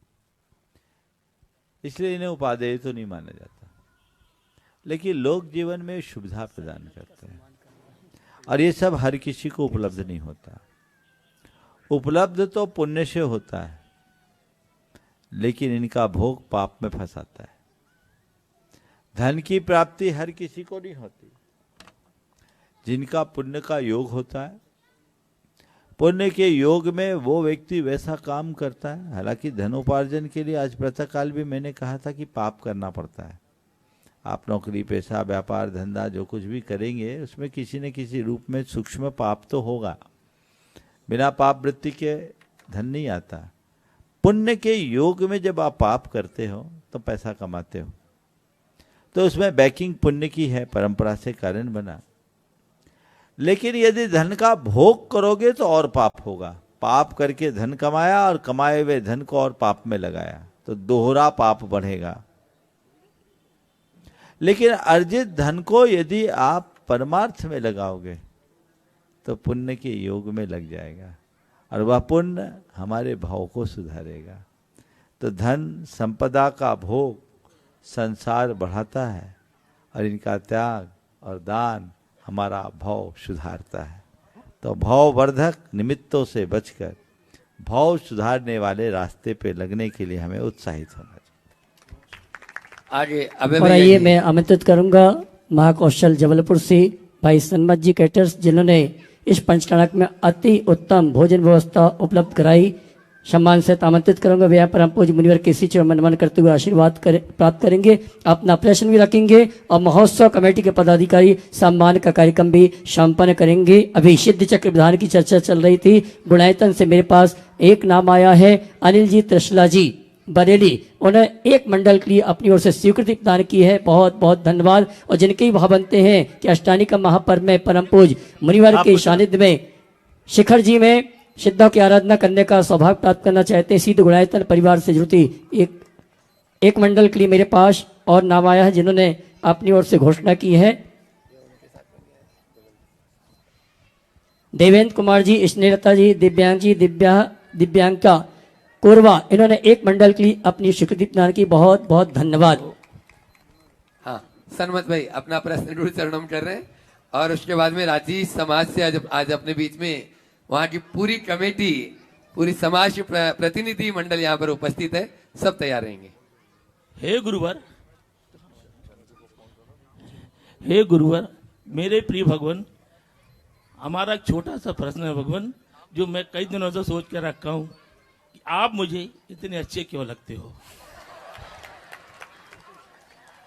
इसलिए इन्हें उपादेय तो नहीं माना जाता। लेकिन लोक जीवन में सुविधा प्रदान करते हैं, और ये सब हर किसी को उपलब्ध नहीं होता। उपलब्ध तो पुण्य से होता है, लेकिन इनका भोग पाप में फंसाता है। धन की प्राप्ति हर किसी को नहीं होती। जिनका पुण्य का योग होता है, पुण्य के योग में वो व्यक्ति वैसा काम करता है। हालांकि धनोपार्जन के लिए आज प्रातःकाल भी मैंने कहा था कि पाप करना पड़ता है। आप नौकरी पेशा व्यापार धंधा जो कुछ भी करेंगे उसमें किसी न किसी रूप में सूक्ष्म पाप तो होगा। बिना पाप वृत्ति के धन नहीं आता। पुण्य के योग में जब आप पाप करते हो तो पैसा कमाते हो, तो उसमें बैकिंग पुण्य की है, परंपरा से कारण बना। लेकिन यदि धन का भोग करोगे तो और पाप होगा। पाप करके धन कमाया और कमाए हुए धन को और पाप में लगाया तो दोहरा पाप बढ़ेगा। लेकिन अर्जित धन को यदि आप परमार्थ में लगाओगे तो पुण्य के योग में लग जाएगा, और वह पुण्य हमारे भाव को सुधारेगा। तो धन संपदा का भोग संसार बढ़ाता है, और इनका त्याग और दान हमारा भाव सुधारता है। तो भाववर्धक निमित्तों से बचकर भाव सुधारने वाले रास्ते पे लगने के लिए हमें उत्साहित होना चाहिए। आगे अबे और आइए मैं आमंत्रित करूंगा महाकौशल जबलपुर से भाई सन्मत जी कैटर्स, जिन्होंने इस पंचकणक में अति उत्तम भोजन व्यवस्था उपलब्ध कराई। सम्मान से आमंत्रित करूंगा। वे परम पूज्य मुनिवर के श्री चरण नमन करते हुए आशीर्वाद प्राप्त करेंगे। अपना प्रश्न भी रखेंगे और महोत्सव कमेटी के पदाधिकारी सम्मान का कार्यक्रम भी संपन्न करेंगे। अभी सिद्ध चक्र विधान की चर्चा चल रही थी। गुणायतन से मेरे पास एक नाम आया है, अनिल जी त्रिशला जी बरेली। उन्होंने एक मंडल के लिए अपनी ओर से स्वीकृति प्रदान की है। बहुत बहुत धन्यवाद। और जिनके ही भाव बनते हैं कि अष्टानी का महापर्व में परम पूज्य मुनिवर के सानिध्य में शिखर जी में सिद्धों की आराधना करने का सौभाग्य प्राप्त करना चाहते हैं। सिद्ध गुणायतन परिवार से जुड़ती एक मंडल के लिए मेरे पास और नाम आया है, जिन्होंने अपनी ओर से घोषणा की है। देवेंद्र कुमार जी, स्नेहलता जी, दिव्यांग जी, दिव्यांका कोरवा, इन्होंने एक मंडल के लिए अपनी स्वीकृति प्रदान की। बहुत बहुत धन्यवाद। हाँ, सन्मत भाई अपना प्रश्न गुरु चरणों में कर रहे हैं, और उसके बाद में रांची समाज से आज अपने बीच में वहाँ की पूरी कमेटी, पूरी समाज प्रतिनिधि मंडल यहाँ पर उपस्थित है। सब तैयार रहेंगे। हे गुरुवर, मेरे प्रिय भगवान, हमारा एक छोटा सा प्रश्न है भगवान, जो मैं कई दिनों से सोच कर रखा हूँ कि आप मुझे इतने अच्छे क्यों लगते हो।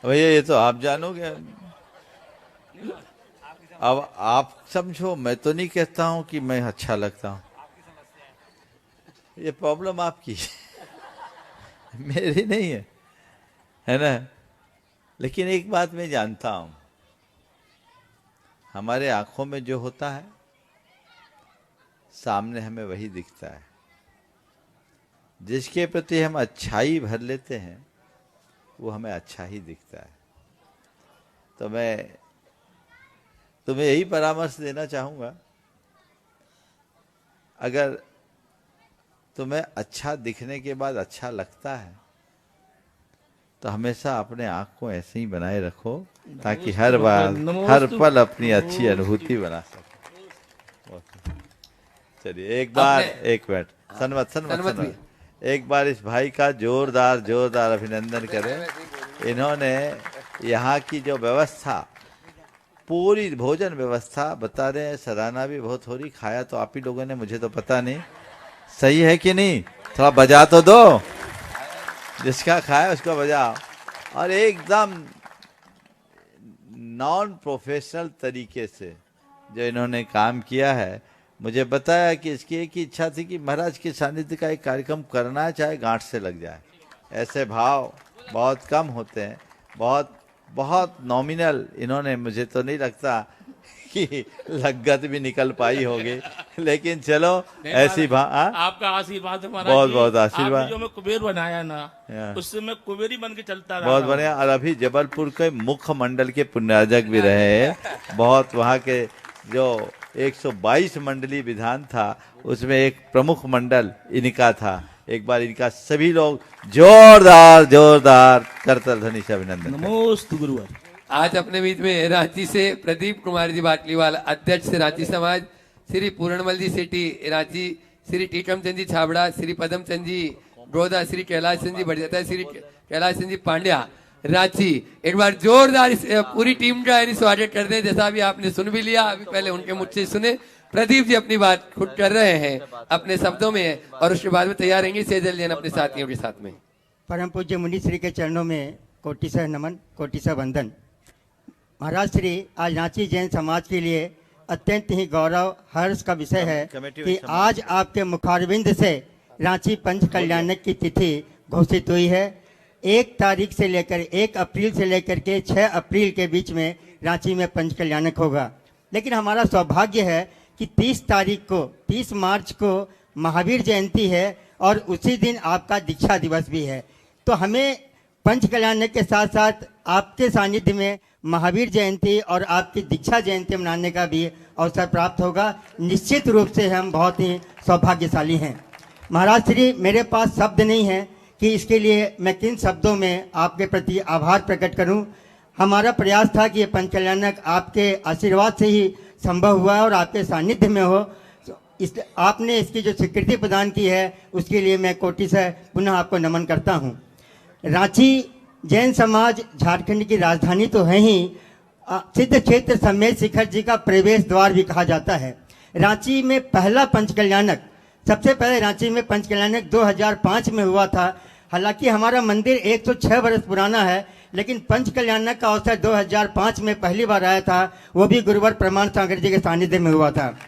भैया ये तो आप जानोगे। अब आप समझो, मैं तो नहीं कहता हूं कि मैं अच्छा लगता हूं। ये प्रॉब्लम आपकी मेरी नहीं है ना। लेकिन एक बात मैं जानता हूं, हमारे आंखों में जो होता है सामने हमें वही दिखता है। जिसके प्रति हम अच्छाई भर लेते हैं वो हमें अच्छा ही दिखता है। तो मैं तुम्हें यही परामर्श देना चाहूंगा, अगर तुम्हें अच्छा दिखने के बाद अच्छा लगता है तो हमेशा अपने आँख को ऐसे ही बनाए रखो, ताकि हर बार हर पल अपनी अच्छी अनुभूति बना सको। चलिए एक बार एक मिनट सनमत। एक बार इस भाई का जोरदार जोरदार अभिनंदन करें। इन्होंने यहाँ की जो व्यवस्था, पूरी भोजन व्यवस्था बता रहे हैं, सराहना भी बहुत हो रही। खाया तो आप ही लोगों ने, मुझे तो पता नहीं, सही है कि नहीं? थोड़ा बजा तो दो, जिसका खाया उसको बजाओ। और एकदम नॉन प्रोफेशनल तरीके से जो इन्होंने काम किया है, मुझे बताया कि इसकी एक ही इच्छा थी कि महाराज के सानिध्य का एक कार्यक्रम करना है, चाहे गांठ से लग जाए। ऐसे भाव बहुत कम होते हैं, बहुत बहुत नॉमिनल। इन्होंने, मुझे तो नहीं लगता कि लगत भी निकल पाई होगी, लेकिन चलो ऐसी आपका आशीर्वाद है महाराज, बहुत बहुत आशीर्वाद। जो मैं कुबेर बनाया ना, उससे मैं कुबेर ही बन के चलता रहा। बहुत बढ़िया। और अभी जबलपुर के मुख्य मंडल के पुण्यार्जक भी रहे हैं। बहुत वहाँ के जो 122 मंडली विधान था, उसमें एक प्रमुख मंडल इनका था। एक बार इनका सभी लोग जोरदार जोरदार करतल ध्वनि से अभिनंदन। नमोस्तु गुरुवर। आज अपने बीच में रांची से प्रदीप कुमार जी बाटलीवाल, अध्यक्ष रांची समाज, श्री पूरणमल जी सेठी रांची, श्री टीकम चंद जी छाबड़ा, श्री पदम चंद जी गोदा, श्री कैलाश चंद जी बढ़िया, श्री कैलाश चंद जी पांड्या रांची। एक बार जोरदार पूरी टीम का स्वागत करते हैं। जैसा अभी आपने सुन भी लिया, अभी पहले उनके मुझ से सुने। प्रदीप जी अपनी बात खुद कर रहे हैं अपने शब्दों में, और उसके बाद में तैयार रहेंगे सेजल जैन अपने साथियों के साथ में। परम पूज्य मुनि श्री के चरणों में कोटि सा नमन, कोटि सा वंदन। महाराज श्री, आज रांची जैन समाज के लिए अत्यंत ही गौरव हर्ष का विषय है कि आज आपके मुखारविंद से रांची पंच कल्याणक की तिथि घोषित हुई है। 1 तारीख से लेकर 1 अप्रैल से लेकर के 6 अप्रैल के बीच में रांची में पंच कल्याणक होगा। लेकिन हमारा सौभाग्य है कि 30 मार्च को महावीर जयंती है और उसी दिन आपका दीक्षा दिवस भी है। तो हमें पंच कल्याणक के साथ साथ आपके सानिध्य में महावीर जयंती और आपकी दीक्षा जयंती मनाने का भी अवसर प्राप्त होगा। निश्चित रूप से हम बहुत ही सौभाग्यशाली हैं। महाराज श्री, मेरे पास शब्द नहीं है कि इसके लिए मैं किन शब्दों में आपके प्रति आभार प्रकट करूं। हमारा प्रयास था कि ये पंच कल्याणक आपके आशीर्वाद से ही संभव हुआ है और आपके सानिध्य में हो। आपने इसकी जो स्वीकृति प्रदान की है, उसके लिए मैं कोटि से पुनः आपको नमन करता हूं। रांची जैन समाज झारखंड की राजधानी तो है ही, सिद्ध क्षेत्र समेत शिखर जी का प्रवेश द्वार भी कहा जाता है। रांची में पहला पंच कल्याणक, सबसे पहले रांची में पंच कल्याणक 2005 में हुआ था। हालांकि हमारा मंदिर 106 वर्ष पुराना है, लेकिन पंच कल्याणक का अवसर 2005 में पहली बार आया था, वो भी गुरुवर प्रमाण सागर जी के सानिध्य में हुआ था।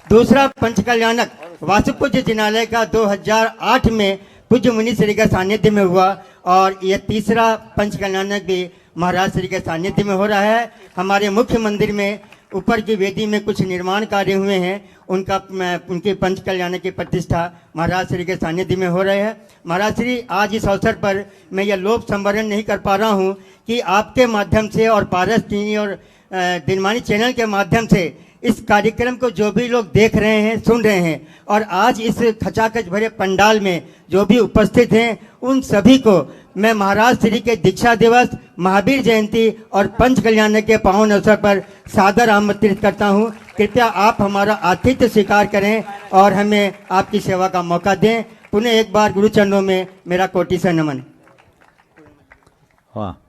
दूसरा पंच कल्याणक वासुपूज्य जिनालय का 2008 में पूज्य मुनि श्री के सानिध्य में हुआ, और यह तीसरा पंच कल्याणक भी महाराज श्री के सानिध्य में हो रहा है। हमारे मुख्य मंदिर में ऊपर की वेदी में कुछ निर्माण कार्य हुए हैं, उनके पंच कल्याणक की प्रतिष्ठा महाराज श्री के सानिध्य में हो रहे हैं। महाराज श्री, आज इस अवसर पर मैं यह लोभ संवरण नहीं कर पा रहा हूं कि आपके माध्यम से और पारस टीवी और दिनवाणी चैनल के माध्यम से इस कार्यक्रम को जो भी लोग देख रहे हैं, सुन रहे हैं, और आज इस खचाखच भरे पंडाल में जो भी उपस्थित हैं, उन सभी को मैं महाराज श्री के दीक्षा दिवस, महावीर जयंती और पंच कल्याणक के पावन अवसर पर सादर आमंत्रित करता हूं। कृपया आप हमारा आतिथ्य स्वीकार करें और हमें आपकी सेवा का मौका दें। पुनः एक बार गुरु चरणों में मेरा कोटि से नमन। हाँ,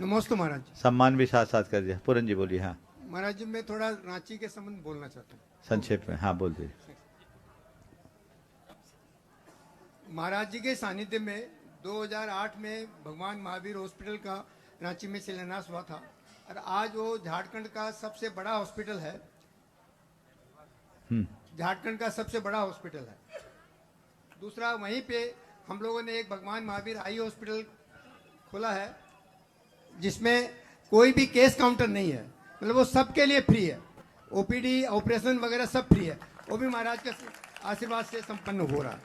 नमस्ते महाराज। सम्मान भी साथ साथ कर दिया। पूरन जी बोलिए। हाँ महाराज जी, मैं थोड़ा रांची के संबंध बोलना चाहता हूँ संक्षेप में। हाँ बोल दीजिए। महाराज जी के सानिध्य में 2008 में भगवान महावीर हॉस्पिटल का रांची में शिलान्यास हुआ था, और आज वो झारखंड का सबसे बड़ा हॉस्पिटल है। झारखंड का सबसे बड़ा हॉस्पिटल है। दूसरा, वहीं पे हम लोगों ने एक भगवान महावीर आई हॉस्पिटल खोला है, जिसमें कोई भी केस काउंटर नहीं है, मतलब वो सबके लिए फ्री है। ओपीडी, ऑपरेशन वगैरह सब फ्री है। वो भी महाराज के आशीर्वाद से संपन्न हो रहा है।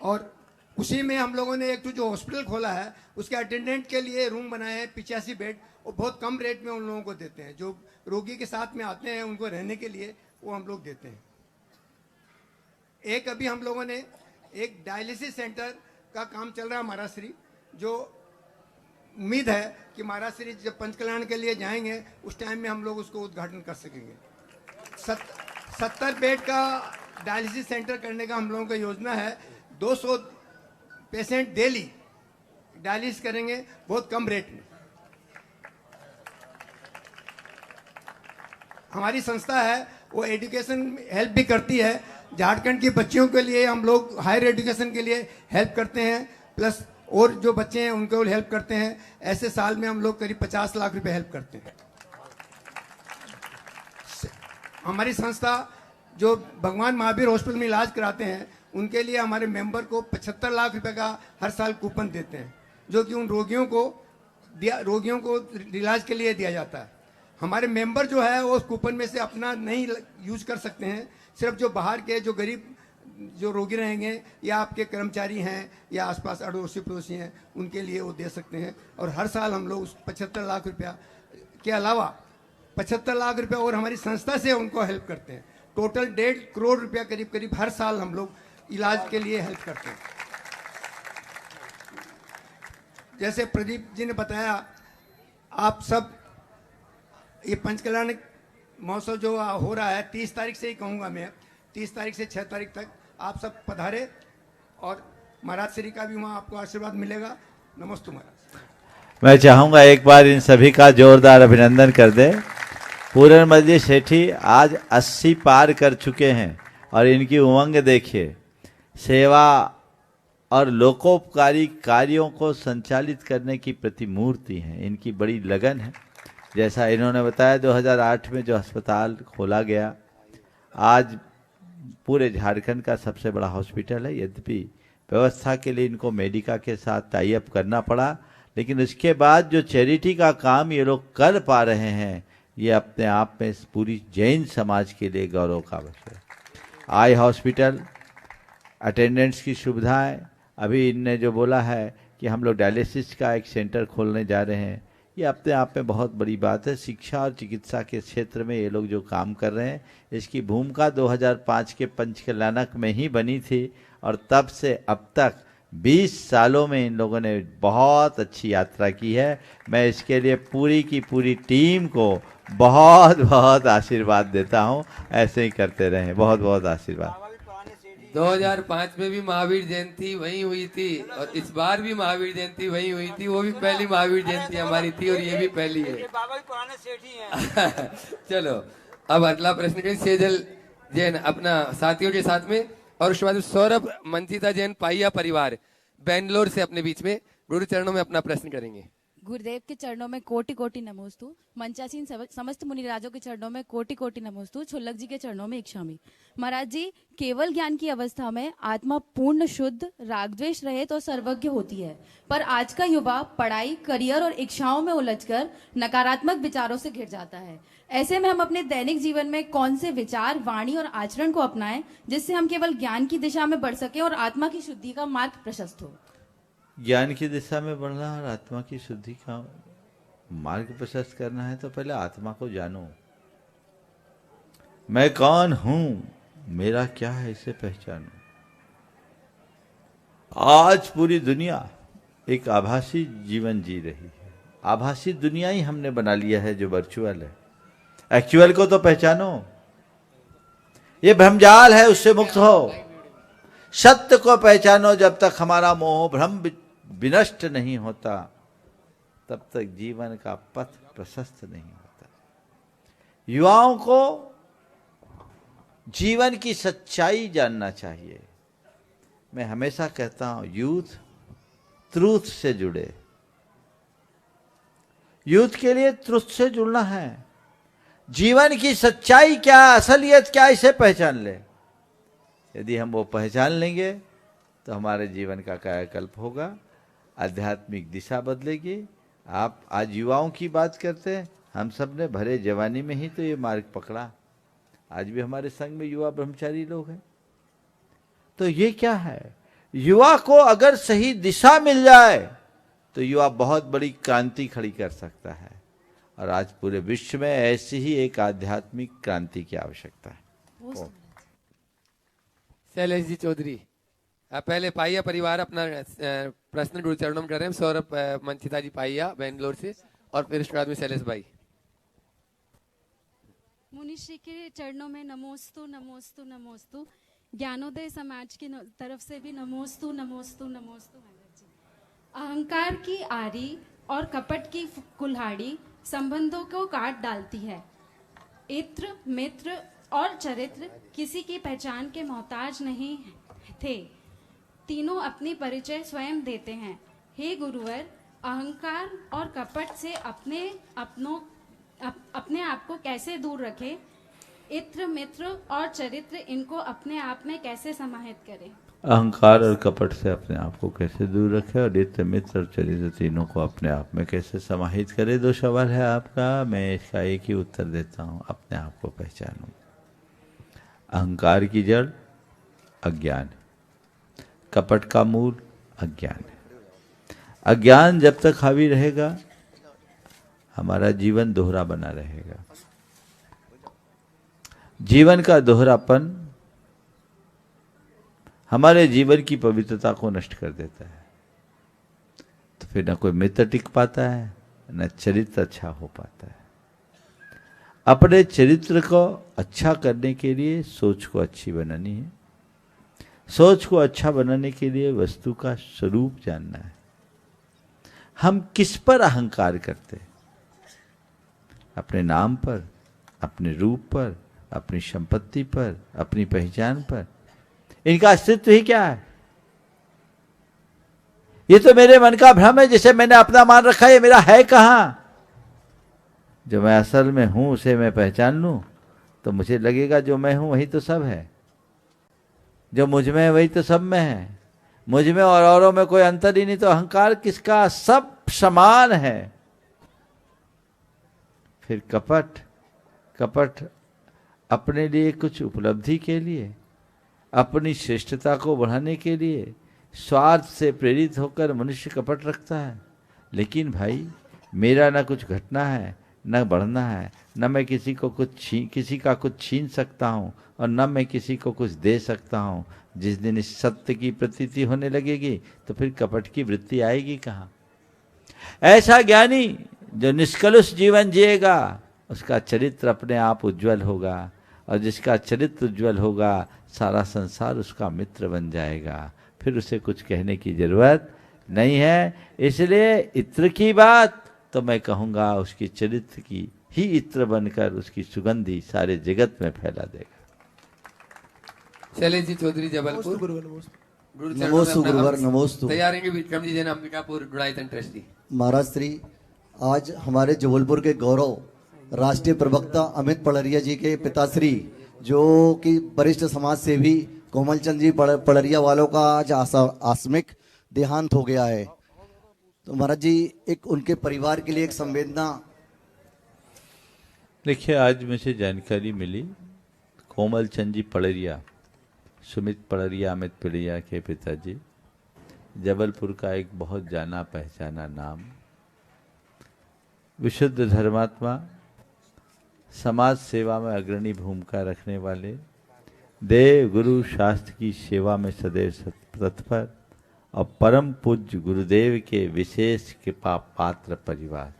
और उसी में हम लोगों ने एक तो जो हॉस्पिटल खोला है, उसके अटेंडेंट के लिए रूम बनाए हैं 85 बेड। वो बहुत कम रेट में उन लोगों को देते हैं, जो रोगी के साथ में आते हैं उनको रहने के लिए वो हम लोग देते हैं। एक अभी हम लोगों ने एक डायलिसिस सेंटर का काम चल रहा है महाराज श्री, जो उम्मीद है कि महाराज श्री जब पंचकल्याण के लिए जाएंगे उस टाइम में हम लोग उसको उद्घाटन कर सकेंगे। 70 बेड का डायलिसिस सेंटर करने का हम लोगों का योजना है। 200 पेशेंट डेली डायलिसिस करेंगे बहुत कम रेट में। हमारी संस्था है वो एजुकेशन हेल्प भी करती है। झारखंड की बच्चियों के लिए हम लोग हायर एजुकेशन के लिए हेल्प करते हैं, प्लस और जो बच्चे हैं उनको हेल्प करते हैं। ऐसे साल में हम लोग करीब 50 लाख रुपए हेल्प करते हैं। हमारी संस्था जो भगवान महावीर हॉस्पिटल में इलाज कराते हैं उनके लिए हमारे मेंबर को 75 लाख रुपए का हर साल कूपन देते हैं, जो कि उन रोगियों को इलाज के लिए दिया जाता है। हमारे मेंबर जो है वो उस कूपन में से अपना नहीं यूज कर सकते हैं, सिर्फ जो बाहर के जो गरीब जो रोगी रहेंगे या आपके कर्मचारी हैं या आसपास अड़ोसी पड़ोसी हैं उनके लिए वो दे सकते हैं। और हर साल हम लोग उस 75 लाख रुपया के अलावा 75 लाख रुपया और हमारी संस्था से उनको हेल्प करते हैं। टोटल 1.5 करोड़ रुपया करीब करीब हर साल हम लोग इलाज के लिए हेल्प करते हैं। जैसे प्रदीप जी ने बताया, आप सब ये पंचकल्याण महोत्सव जो हो रहा है 30 तारीख से ही कहूँगा मैं, 30 तारीख से 6 तारीख तक आप सब पधारे और महाराज श्री का भी वहाँ आपको आशीर्वाद मिलेगा। नमस्ते महाराज। मैं चाहूँगा एक बार इन सभी का जोरदार अभिनंदन कर दें। पूरनमल सेठी आज 80 पार कर चुके हैं और इनकी उमंग देखिए। सेवा और लोकोपकारी कार्यों को संचालित करने की प्रतिमूर्ति हैं। इनकी बड़ी लगन है। जैसा इन्होंने बताया 2008 में जो अस्पताल खोला गया आज पूरे झारखंड का सबसे बड़ा हॉस्पिटल है। यद्यपि व्यवस्था के लिए इनको मेडिका के साथ टाई अप करना पड़ा, लेकिन उसके बाद जो चैरिटी का काम ये लोग कर पा रहे हैं ये अपने आप में पूरी जैन समाज के लिए गौरव का विषय है। आई हॉस्पिटल, अटेंडेंट्स की सुविधाएं, अभी इनने जो बोला है कि हम लोग डायलिसिस का एक सेंटर खोलने जा रहे हैं, ये अपने आप में बहुत बड़ी बात है। शिक्षा और चिकित्सा के क्षेत्र में ये लोग जो काम कर रहे हैं इसकी भूमिका 2005 के पंचकल्याणक में ही बनी थी और तब से अब तक 20 सालों में इन लोगों ने बहुत अच्छी यात्रा की है। मैं इसके लिए पूरी की पूरी टीम को बहुत बहुत आशीर्वाद देता हूँ। ऐसे ही करते रहें। बहुत बहुत आशीर्वाद। 2005 में भी महावीर जयंती वहीं हुई थी और इस बार भी महावीर जयंती वहीं हुई थी। वो भी पहली महावीर जयंती हमारी थी और ये भी पहली है। बाबा भी पुराने सेठ ही हैं। चलो अब अगला प्रश्न करें सेजल जैन अपना साथियों के साथ में, और उसके बाद सौरभ मंचिता जैन पाइया परिवार बेंगलोर से अपने बीच में गुरु चरणों में अपना प्रश्न करेंगे। गुरुदेव के चरणों में कोटि कोटि नमोस्तु। मंचासीन समस्त मुनिराजों के चरणों में कोटि कोटि नमोस्तु। छुल्लक जी के चरणों में इच्छामि। महाराज जी, केवल ज्ञान की अवस्था में आत्मा पूर्ण शुद्ध रागद्वेष रहित और सर्वज्ञ होती है, पर आज का युवा पढ़ाई, करियर और इच्छाओं में उलझकर नकारात्मक विचारों से घिर जाता है। ऐसे में हम अपने दैनिक जीवन में कौन से विचार, वाणी और आचरण को अपनाएं जिससे हम केवल ज्ञान की दिशा में बढ़ सके और आत्मा की शुद्धि का मार्ग प्रशस्त हो? ज्ञान की दिशा में बढ़ना और आत्मा की शुद्धि का मार्ग प्रशस्त करना है तो पहले आत्मा को जानो। मैं कौन हूं, मेरा क्या है, इसे पहचानो। आज पूरी दुनिया एक आभासी जीवन जी रही है। आभासी दुनिया ही हमने बना लिया है जो वर्चुअल है। एक्चुअल को तो पहचानो। ये भ्रमजाल है, उससे मुक्त हो। सत्य को पहचानो। जब तक हमारा मोह भ्रम विनष्ट नहीं होता तब तक जीवन का पथ प्रशस्त नहीं होता। युवाओं को जीवन की सच्चाई जानना चाहिए। मैं हमेशा कहता हूं यूथ ट्रूथ से जुड़े। यूथ के लिए ट्रूथ से जुड़ना है। जीवन की सच्चाई क्या, असलियत क्या, इसे पहचान ले। यदि हम वो पहचान लेंगे तो हमारे जीवन का कायाकल्प होगा, आध्यात्मिक दिशा बदलेगी। आप आज युवाओं की बात करते हैं, हम सब ने भरे जवानी में ही तो ये मार्ग पकड़ा। आज भी हमारे संग में युवा ब्रह्मचारी लोग हैं। तो ये क्या है, युवा को अगर सही दिशा मिल जाए तो युवा बहुत बड़ी क्रांति खड़ी कर सकता है। और आज पूरे विश्व में ऐसी ही एक आध्यात्मिक क्रांति की आवश्यकता है। शैलेश जी चौधरी, पहले पाइया परिवार अपना प्रश्न गुरु चरणों में कर रहे हैं। सौरभ मंचिता जी पाइया बेंगलोर से, और फिर उसके बाद में शैलेश भाई। मुनिश्री के चरणों में नमोस्तु नमोस्तु नमोस्तु। ज्ञानोदय समाज की तरफ से भी नमोस्तु नमोस्तु नमोस्तु महाराज जी। अहंकार की आरी और कपट की कुल्हाड़ी संबंधों को काट डालती है। इत्र मित्र और चरित्र किसी की पहचान के मोहताज नहीं थे, तीनों अपनी परिचय स्वयं देते हैं। हे गुरुवर, अहंकार और कपट से अपने आप को कैसे दूर रखें? इत्र मित्र और चरित्र इनको अपने आप में कैसे समाहित करें? अहंकार और कपट से अपने आप को कैसे दूर रखे और इत्र मित्र और चरित्र तीनों को अपने आप में कैसे समाहित करे? 2 सवाल है आपका, मैं इसका एक ही उत्तर देता हूँ। अपने आप को पहचानो। अहंकार की जड़ अज्ञान, कपट का मूल अज्ञान है। अज्ञान जब तक हावी रहेगा हमारा जीवन दोहरा बना रहेगा। जीवन का दोहरापन हमारे जीवन की पवित्रता को नष्ट कर देता है। तो फिर न कोई मित्र टिक पाता है, न चरित्र अच्छा हो पाता है। अपने चरित्र को अच्छा करने के लिए सोच को अच्छी बनानी है। सोच को अच्छा बनाने के लिए वस्तु का स्वरूप जानना है। हम किस पर अहंकार करते हैं? अपने नाम पर, अपने रूप पर, अपनी संपत्ति पर, अपनी पहचान पर। इनका अस्तित्व ही क्या है? ये तो मेरे मन का भ्रम है, जिसे मैंने अपना मान रखा है। ये मेरा है कहां? जो मैं असल में हूं उसे मैं पहचान लूं तो मुझे लगेगा जो मैं हूं वही तो सब है। जो मुझ में है वही तो सब में है। मुझ में और औरों में कोई अंतर ही नहीं, तो अहंकार किसका? सब समान है। फिर कपट, कपट अपने लिए कुछ उपलब्धि के लिए, अपनी श्रेष्ठता को बढ़ाने के लिए स्वार्थ से प्रेरित होकर मनुष्य कपट रखता है। लेकिन भाई, मेरा ना कुछ घटना है, न बढ़ना है, न मैं किसी का कुछ छीन सकता हूँ और न मैं किसी को कुछ दे सकता हूँ। जिस दिन इस सत्य की प्रतीति होने लगेगी तो फिर कपट की वृत्ति आएगी कहाँ? ऐसा ज्ञानी जो निष्कलुष जीवन जिएगा उसका चरित्र अपने आप उज्जवल होगा, और जिसका चरित्र उज्जवल होगा सारा संसार उसका मित्र बन जाएगा। फिर उसे कुछ कहने की जरूरत नहीं है। इसलिए इत्र की बात तो मैं कहूँगा उसकी चरित्र की ही इत्र बनकर उसकी सुगंधी सारे जगत में फैला देगा। शैलेश जी चौधरी जबलपुर। नमोस्तु गुरुवर, नमोस्तु। तैयार हैं विक्रम जी जैन अंबिकापुर गुड़ाईतन ट्रस्टी। महाराज श्री, आज हमारे जबलपुर के गौरव राष्ट्रीय प्रवक्ता अमित पड़रिया जी के पिताश्री, जो कि वरिष्ठ समाज सेवी कोमल चंद जी पड़रिया वालों का आज आकस्मिक देहांत हो गया है। तो महाराज जी, एक उनके परिवार के लिए एक संवेदना। देखिए, आज मुझे जानकारी मिली, कोमल चंद जी पड़रिया, सुमित पड़रिया, अमित पड़रिया के पिताजी, जबलपुर का एक बहुत जाना पहचाना नाम, विशुद्ध धर्मात्मा, समाज सेवा में अग्रणी भूमिका रखने वाले, देव गुरु शास्त्र की सेवा में सदैव तत्पर और परम पूज्य गुरुदेव के विशेष कृपा पात्र परिवार।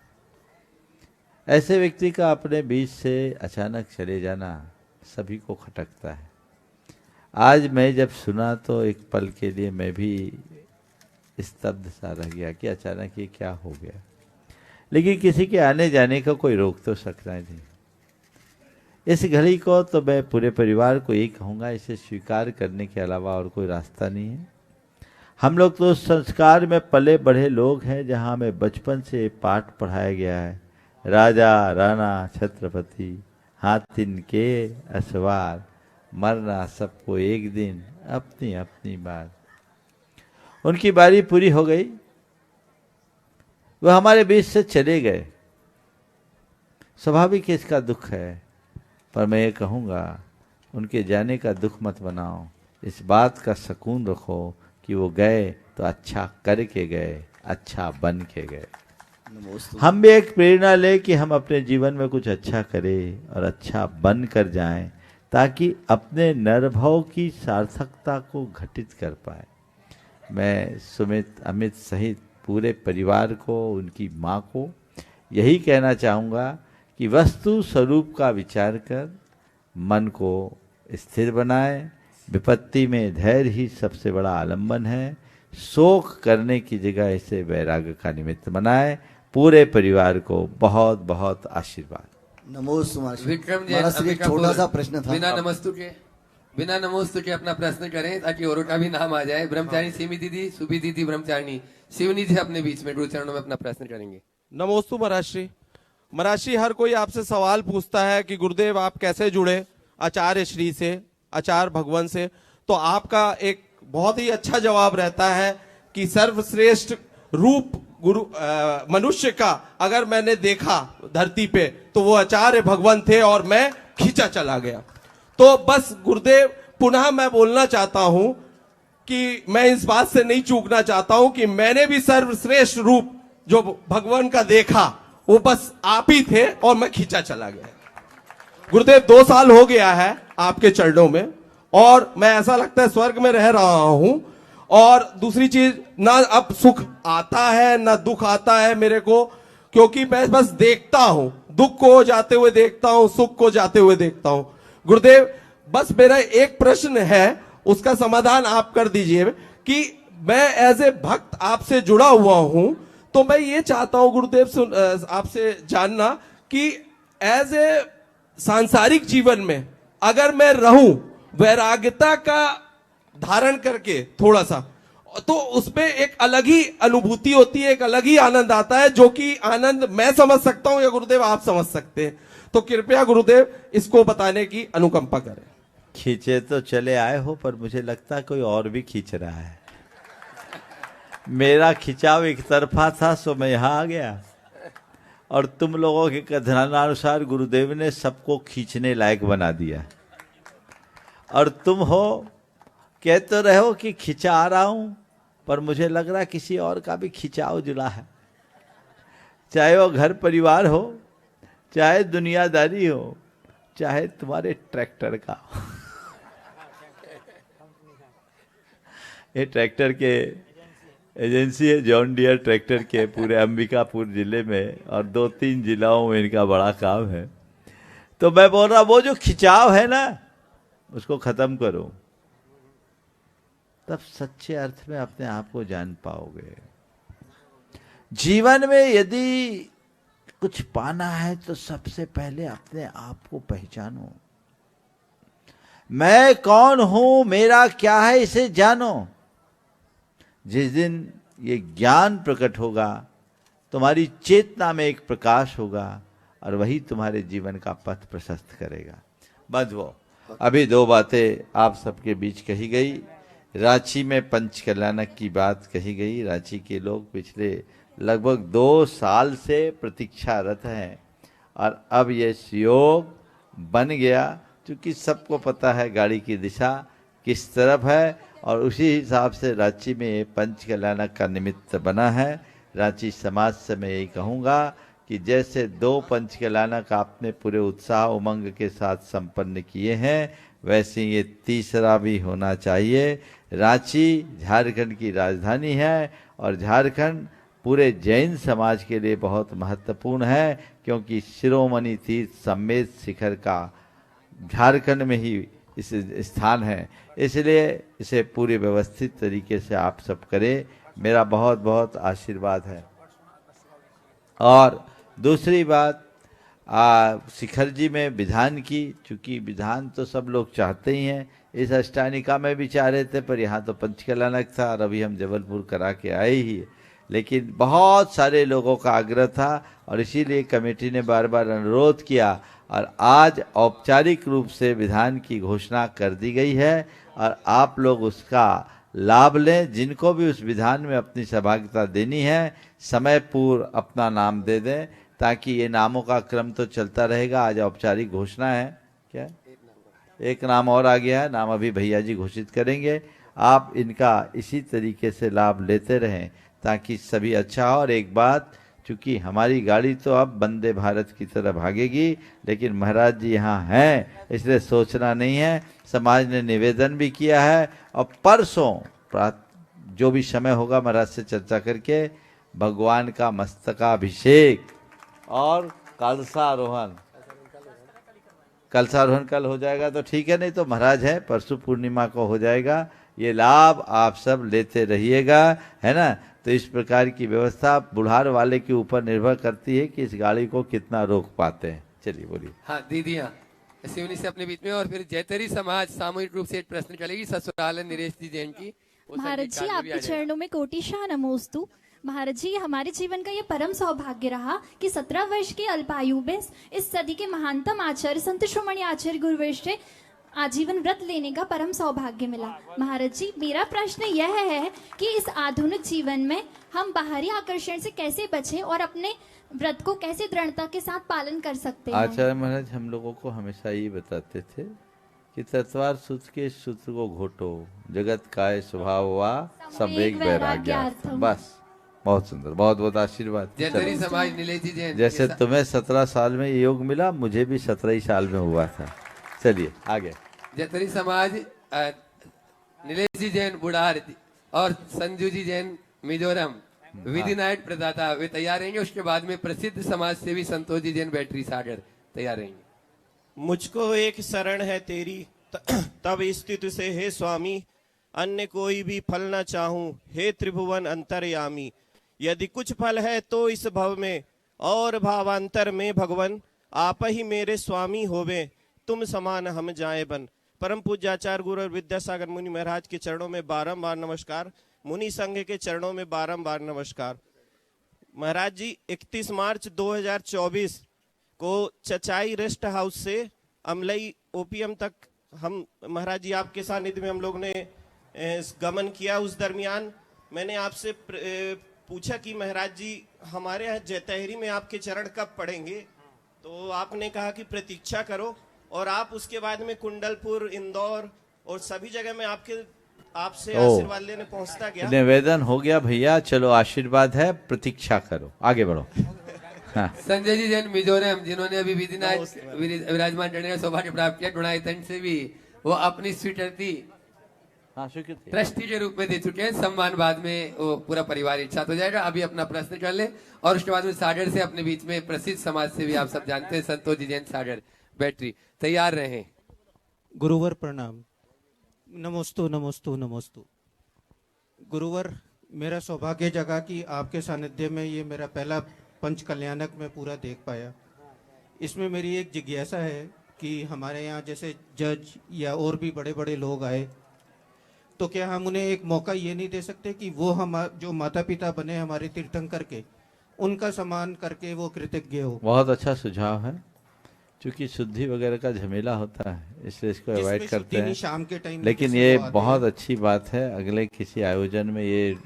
ऐसे व्यक्ति का अपने बीच से अचानक चले जाना सभी को खटकता है। आज मैं जब सुना तो एक पल के लिए मैं भी स्तब्ध सा रह गया कि अचानक ये क्या हो गया। लेकिन किसी के आने जाने का कोई रोक तो सकता नहीं। इस घड़ी को तो मैं पूरे परिवार को यही कहूँगा, इसे स्वीकार करने के अलावा और कोई रास्ता नहीं है। हम लोग तो संस्कार में पले बढ़े लोग हैं, जहाँ हमें बचपन से पाठ पढ़ाया गया है, राजा राणा छत्रपति हाथिन के असवार, मरना सबको एक दिन अपनी अपनी बार। उनकी बारी पूरी हो गई, वह हमारे बीच से चले गए। स्वाभाविक इसका दुख है, पर मैं ये कहूँगा उनके जाने का दुख मत बनाओ। इस बात का सुकून रखो कि वो गए तो अच्छा करके गए, अच्छा बन के गए। हम भी एक प्रेरणा ले कि हम अपने जीवन में कुछ अच्छा करें और अच्छा बन कर जाएं, ताकि अपने नरभाव की सार्थकता को घटित कर पाए। मैं सुमित, अमित सहित पूरे परिवार को, उनकी माँ को यही कहना चाहूँगा कि वस्तु स्वरूप का विचार कर मन को स्थिर बनाए, विपत्ति में धैर्य ही सबसे बड़ा आलंबन है। शोक करने की जगह इसे वैराग्य का निमित्त बनाए। पूरे परिवार को बहुत बहुत आशीर्वाद। नमोस्तु विक्रम महाराज श्री, एक छोटा सा प्रश्न था। बिना नमस्तु के अपना प्रश्न करें ताकि औरों का भी नाम आ जाए। ब्रह्मचारी सीमी दीदी, सुबी दीदी, ब्रह्मचारिणी शिवनी जी अपने बीच में गुरु चरणों में अपना प्रश्न करेंगे। नमोस्तु महाराज श्री। महाराज श्री, हर कोई आपसे सवाल पूछता है कि गुरुदेव आप कैसे जुड़े आचार्य श्री से, आचार्य भगवान से, तो आपका एक बहुत ही अच्छा जवाब रहता है कि सर्वश्रेष्ठ रूप गुरु मनुष्य का अगर मैंने देखा धरती पे तो वो आचार्य भगवान थे और मैं खींचा चला गया। तो बस गुरुदेव पुनः मैं बोलना चाहता हूं कि मैं इस बात से नहीं चूकना चाहता हूं कि मैंने भी सर्वश्रेष्ठ रूप जो भगवान का देखा वो बस आप ही थे और मैं खींचा चला गया। गुरुदेव 2 साल हो गया है आपके चरणों में और मैं ऐसा लगता है स्वर्ग में रह रहा हूं। और दूसरी चीज, ना अब सुख आता है ना दुख आता है मेरे को, क्योंकि मैं बस देखता हूं, दुख को जाते हुए देखता हूं, सुख को जाते हुए देखता हूं। गुरुदेव बस मेरा एक प्रश्न है, उसका समाधान आप कर दीजिए कि मैं एज ए भक्त आपसे जुड़ा हुआ हूं, तो मैं ये चाहता हूं गुरुदेव आपसे जानना कि एज ए सांसारिक जीवन में अगर मैं रहूं वैराग्यता का धारण करके थोड़ा सा, तो उसमें एक अलग ही अनुभूति होती है, एक अलग ही आनंद आता है, जो कि आनंद मैं समझ सकता हूं या गुरुदेव आप समझ सकते हैं। तो कृपया गुरुदेव इसको बताने की अनुकंपा करें। खींचे तो चले आए हो, पर मुझे लगता है कोई और भी खींच रहा है। मेरा खिंचाव एक तरफा था, सो मैं यहां आ गया और तुम लोगों के कथनानुसार गुरुदेव ने सबको खींचने लायक बना दिया। और तुम हो कह तो रहे हो कि खिंचा आ रहा हूं, पर मुझे लग रहा है किसी और का भी खिंचाव जुड़ा है, चाहे वो घर परिवार हो, चाहे दुनियादारी हो, चाहे तुम्हारे ट्रैक्टर का। ये ट्रैक्टर के एजेंसी है जॉन डियर ट्रैक्टर के, पूरे अंबिकापुर जिले में और 2-3 जिलाओं में इनका बड़ा काम है। तो मैं बोल रहा वो जो खिंचाव है ना उसको खत्म करो, तब सच्चे अर्थ में अपने आप को जान पाओगे। जीवन में यदि कुछ पाना है तो सबसे पहले अपने आप को पहचानो। मैं कौन हूं, मेरा क्या है, इसे जानो। जिस दिन ये ज्ञान प्रकट होगा तुम्हारी चेतना में एक प्रकाश होगा और वही तुम्हारे जीवन का पथ प्रशस्त करेगा। बंधुओं, अभी 2 बातें आप सबके बीच कही गई। रांची में पंच कल्याणक की बात कही गई। रांची के लोग पिछले लगभग 2 साल से प्रतीक्षारत हैं और अब ये सुयोग बन गया, क्योंकि सबको पता है गाड़ी की दिशा किस तरफ है और उसी हिसाब से रांची में ये पंच कल्याणक का निमित्त बना है। रांची समाज से मैं यही कहूँगा कि जैसे 2 पंच कल्याणक आपने पूरे उत्साह उमंग के साथ संपन्न किए हैं, वैसे ये तीसरा भी होना चाहिए। रांची झारखंड की राजधानी है और झारखंड पूरे जैन समाज के लिए बहुत महत्वपूर्ण है, क्योंकि शिरोमणि तीर्थ सम्मेद शिखर का झारखंड में ही इस स्थान है। इसलिए इसे पूरी व्यवस्थित तरीके से आप सब करें, मेरा बहुत बहुत आशीर्वाद है। और दूसरी बात, शिखर जी में विधान की, चूंकि विधान तो सब लोग चाहते ही हैं, इस अष्टानिका में भी चाह रहे थे, पर यहाँ तो पंचकल्याणक था और अभी हम जबलपुर करा के आए ही, लेकिन बहुत सारे लोगों का आग्रह था और इसीलिए कमेटी ने बार बार अनुरोध किया और आज औपचारिक रूप से विधान की घोषणा कर दी गई है और आप लोग उसका लाभ लें। जिनको भी उस विधान में अपनी सहभागिता देनी है, समय पूर्व अपना नाम दे दें, ताकि ये नामों का क्रम तो चलता रहेगा। आज औपचारिक घोषणा है, क्या एक नाम और आ गया है, नाम अभी भैया जी घोषित करेंगे। आप इनका इसी तरीके से लाभ लेते रहें ताकि सभी अच्छा हो। और एक बात, चूंकि हमारी गाड़ी तो अब वंदे भारत की तरह भागेगी, लेकिन महाराज जी यहाँ हैं, इसलिए सोचना नहीं है। समाज ने निवेदन भी किया है और परसों जो भी समय होगा महाराज से चर्चा करके भगवान का मस्तकाभिषेक और कलशारोहण, कलशारोहण कल हो जाएगा तो ठीक है, नहीं तो महाराज है परसों पूर्णिमा को हो जाएगा। ये लाभ आप सब लेते रहिएगा, है ना। तो इस प्रकार की व्यवस्था बुढ़ार वाले के ऊपर निर्भर करती है कि इस गाड़ी को कितना रोक पाते हैं। चलिए बोलिए। हाँ दीदियाँ सिवनी से अपने बीच में, और फिर जैतरी समाज सामूहिक रूप से एक प्रश्न चलेगी ससुराल नरेश जी जैन की। महाराज जी आपके चरणों में कोटिशाह नमोस्तु। महाराज जी हमारे जीवन का ये परम सौभाग्य रहा कि 17 वर्ष की अल्पायु में इस सदी के महानतम आचार्य संत श्रोमणी आचार्य गुरुवेश से आजीवन व्रत लेने का परम सौभाग्य मिला। महाराज जी मेरा प्रश्न यह है कि इस आधुनिक जीवन में हम बाहरी आकर्षण से कैसे बचें और अपने व्रत को कैसे दृढ़ता के साथ पालन कर सकते हैं। आचार्य महाराज हम लोगों को हमेशा ये बताते थे कि तत्वार सूत्र के सूत्र को घोटो, जगत काय स्वभाव वा संवेग वैराग्यार्थ। बस बहुत सुंदर, बहुत बहुत आशीर्वाद। जैतरी समाज नीलेश जी जैन, जैसे तुम्हें 17 साल में योग मिला, मुझे भी 17 ही साल में हुआ था। चलिए आगे। जैतरी समाज नीलेश जी जैन बुढ़ार और संजू जी जैन मिजोरम विधि नायक प्रदाता वे तैयार रहेंगे। उसके बाद में प्रसिद्ध समाज सेवी संतोष जी जैन बैटरी सागर तैयार रहेंगे। मुझको एक शरण है तेरी तब स्थित से हे स्वामी, अन्य कोई भी फल न चाहूं हे त्रिभुवन अंतर्यामी। यदि कुछ फल है तो इस भव में और भावांतर में भगवन, आप ही मेरे स्वामी होवे तुम समान हम जाए बन। परम पूज्य आचार्य गुरु और विद्यासागर मुनि महाराज के चरणों में बारंबार नमस्कार। मुनि संघ के चरणों में बारंबार नमस्कार। महाराज जी 31 मार्च 2024 को चचाई रेस्ट हाउस से अमलई ओपीएम तक हम महाराज जी आपके सानिध्य में हम लोग ने गमन किया। उस दरमियान मैंने आपसे पूछा कि महाराज जी हमारे यहाँ जैतहरी में आपके चरण कब पड़ेंगे, तो आपने कहा कि प्रतीक्षा करो। और आप उसके बाद में कुंडलपुर, इंदौर और सभी जगह में आपसे आशीर्वाद लेने पहुंचता गया। निवेदन हो गया भैया, चलो आशीर्वाद है, प्रतीक्षा करो, आगे बढ़ो। हाँ। संजय जी जैन मिजोरम जिन्होंने अभी विराजमान करने का सौभाग्य प्राप्त किया, डुणाईतन से भी वो अपनी स्वीकृति ट्रस्टी के रूप में दे चुके हैं। सम्मान बाद में वो पूरा परिवार एक साथ हो जाएगा। अभी अपना प्रश्न कर ले और उसके बाद में सागर से अपने बीच में प्रसिद्ध समाज से भी आप सब जानते हैं संतोष जी जैन सागर बैटरी तैयार रहे। गुरुवर प्रणाम। नमोस्तु नमोस्तु नमोस्तु। गुरुवर मेरा सौभाग्य जगा कि आपके सानिध्य में ये मेरा पहला पंच कल्याणक में पूरा देख पाया। इसमें मेरी एक जिज्ञासा है कि हमारे यहाँ जैसे जज या और भी बड़े बड़े लोग आए तो क्या हम उन्हें एक मौका ये नहीं दे सकते कि वो हम जो माता पिता बने हमारे तीर्थंकर के, उनका सम्मान करके वो कृतज्ञ हो। बहुत अच्छा सुझाव है, क्योंकि शुद्धि वगैरह का झमेला होता है इसलिए इसको अवॉइड करते हैं शाम के टाइम। लेकिन ये बहुत अच्छी बात है, अगले किसी आयोजन में ये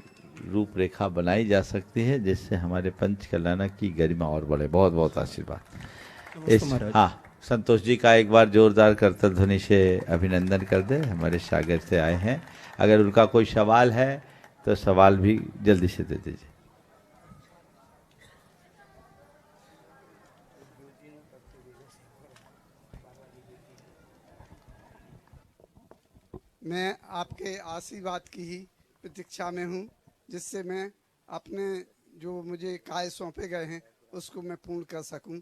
रूपरेखा बनाई जा सकती है जिससे हमारे पंच कल्याणक की गरिमा और बढ़े। बहुत बहुत आशीर्वाद। हाँ, संतोष जी का एक बार जोरदार करतल ध्वनि से अभिनंदन कर दे, हमारे सागर से आए हैं। अगर उनका कोई सवाल है तो सवाल भी जल्दी से दे दीजिए। मैं आपके आशीर्वाद की ही प्रतीक्षा में हूँ, जिससे मैं अपने जो मुझे कार्य सौंपे गए हैं उसको मैं पूर्ण कर सकूं।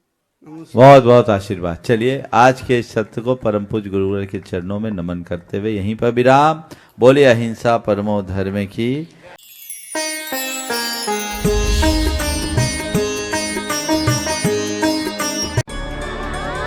बहुत बहुत आशीर्वाद। चलिए आज के इस सत्र को परम पूज्य गुरुवर के चरणों में नमन करते हुए यहीं पर विराम। बोले अहिंसा परमो धर्म की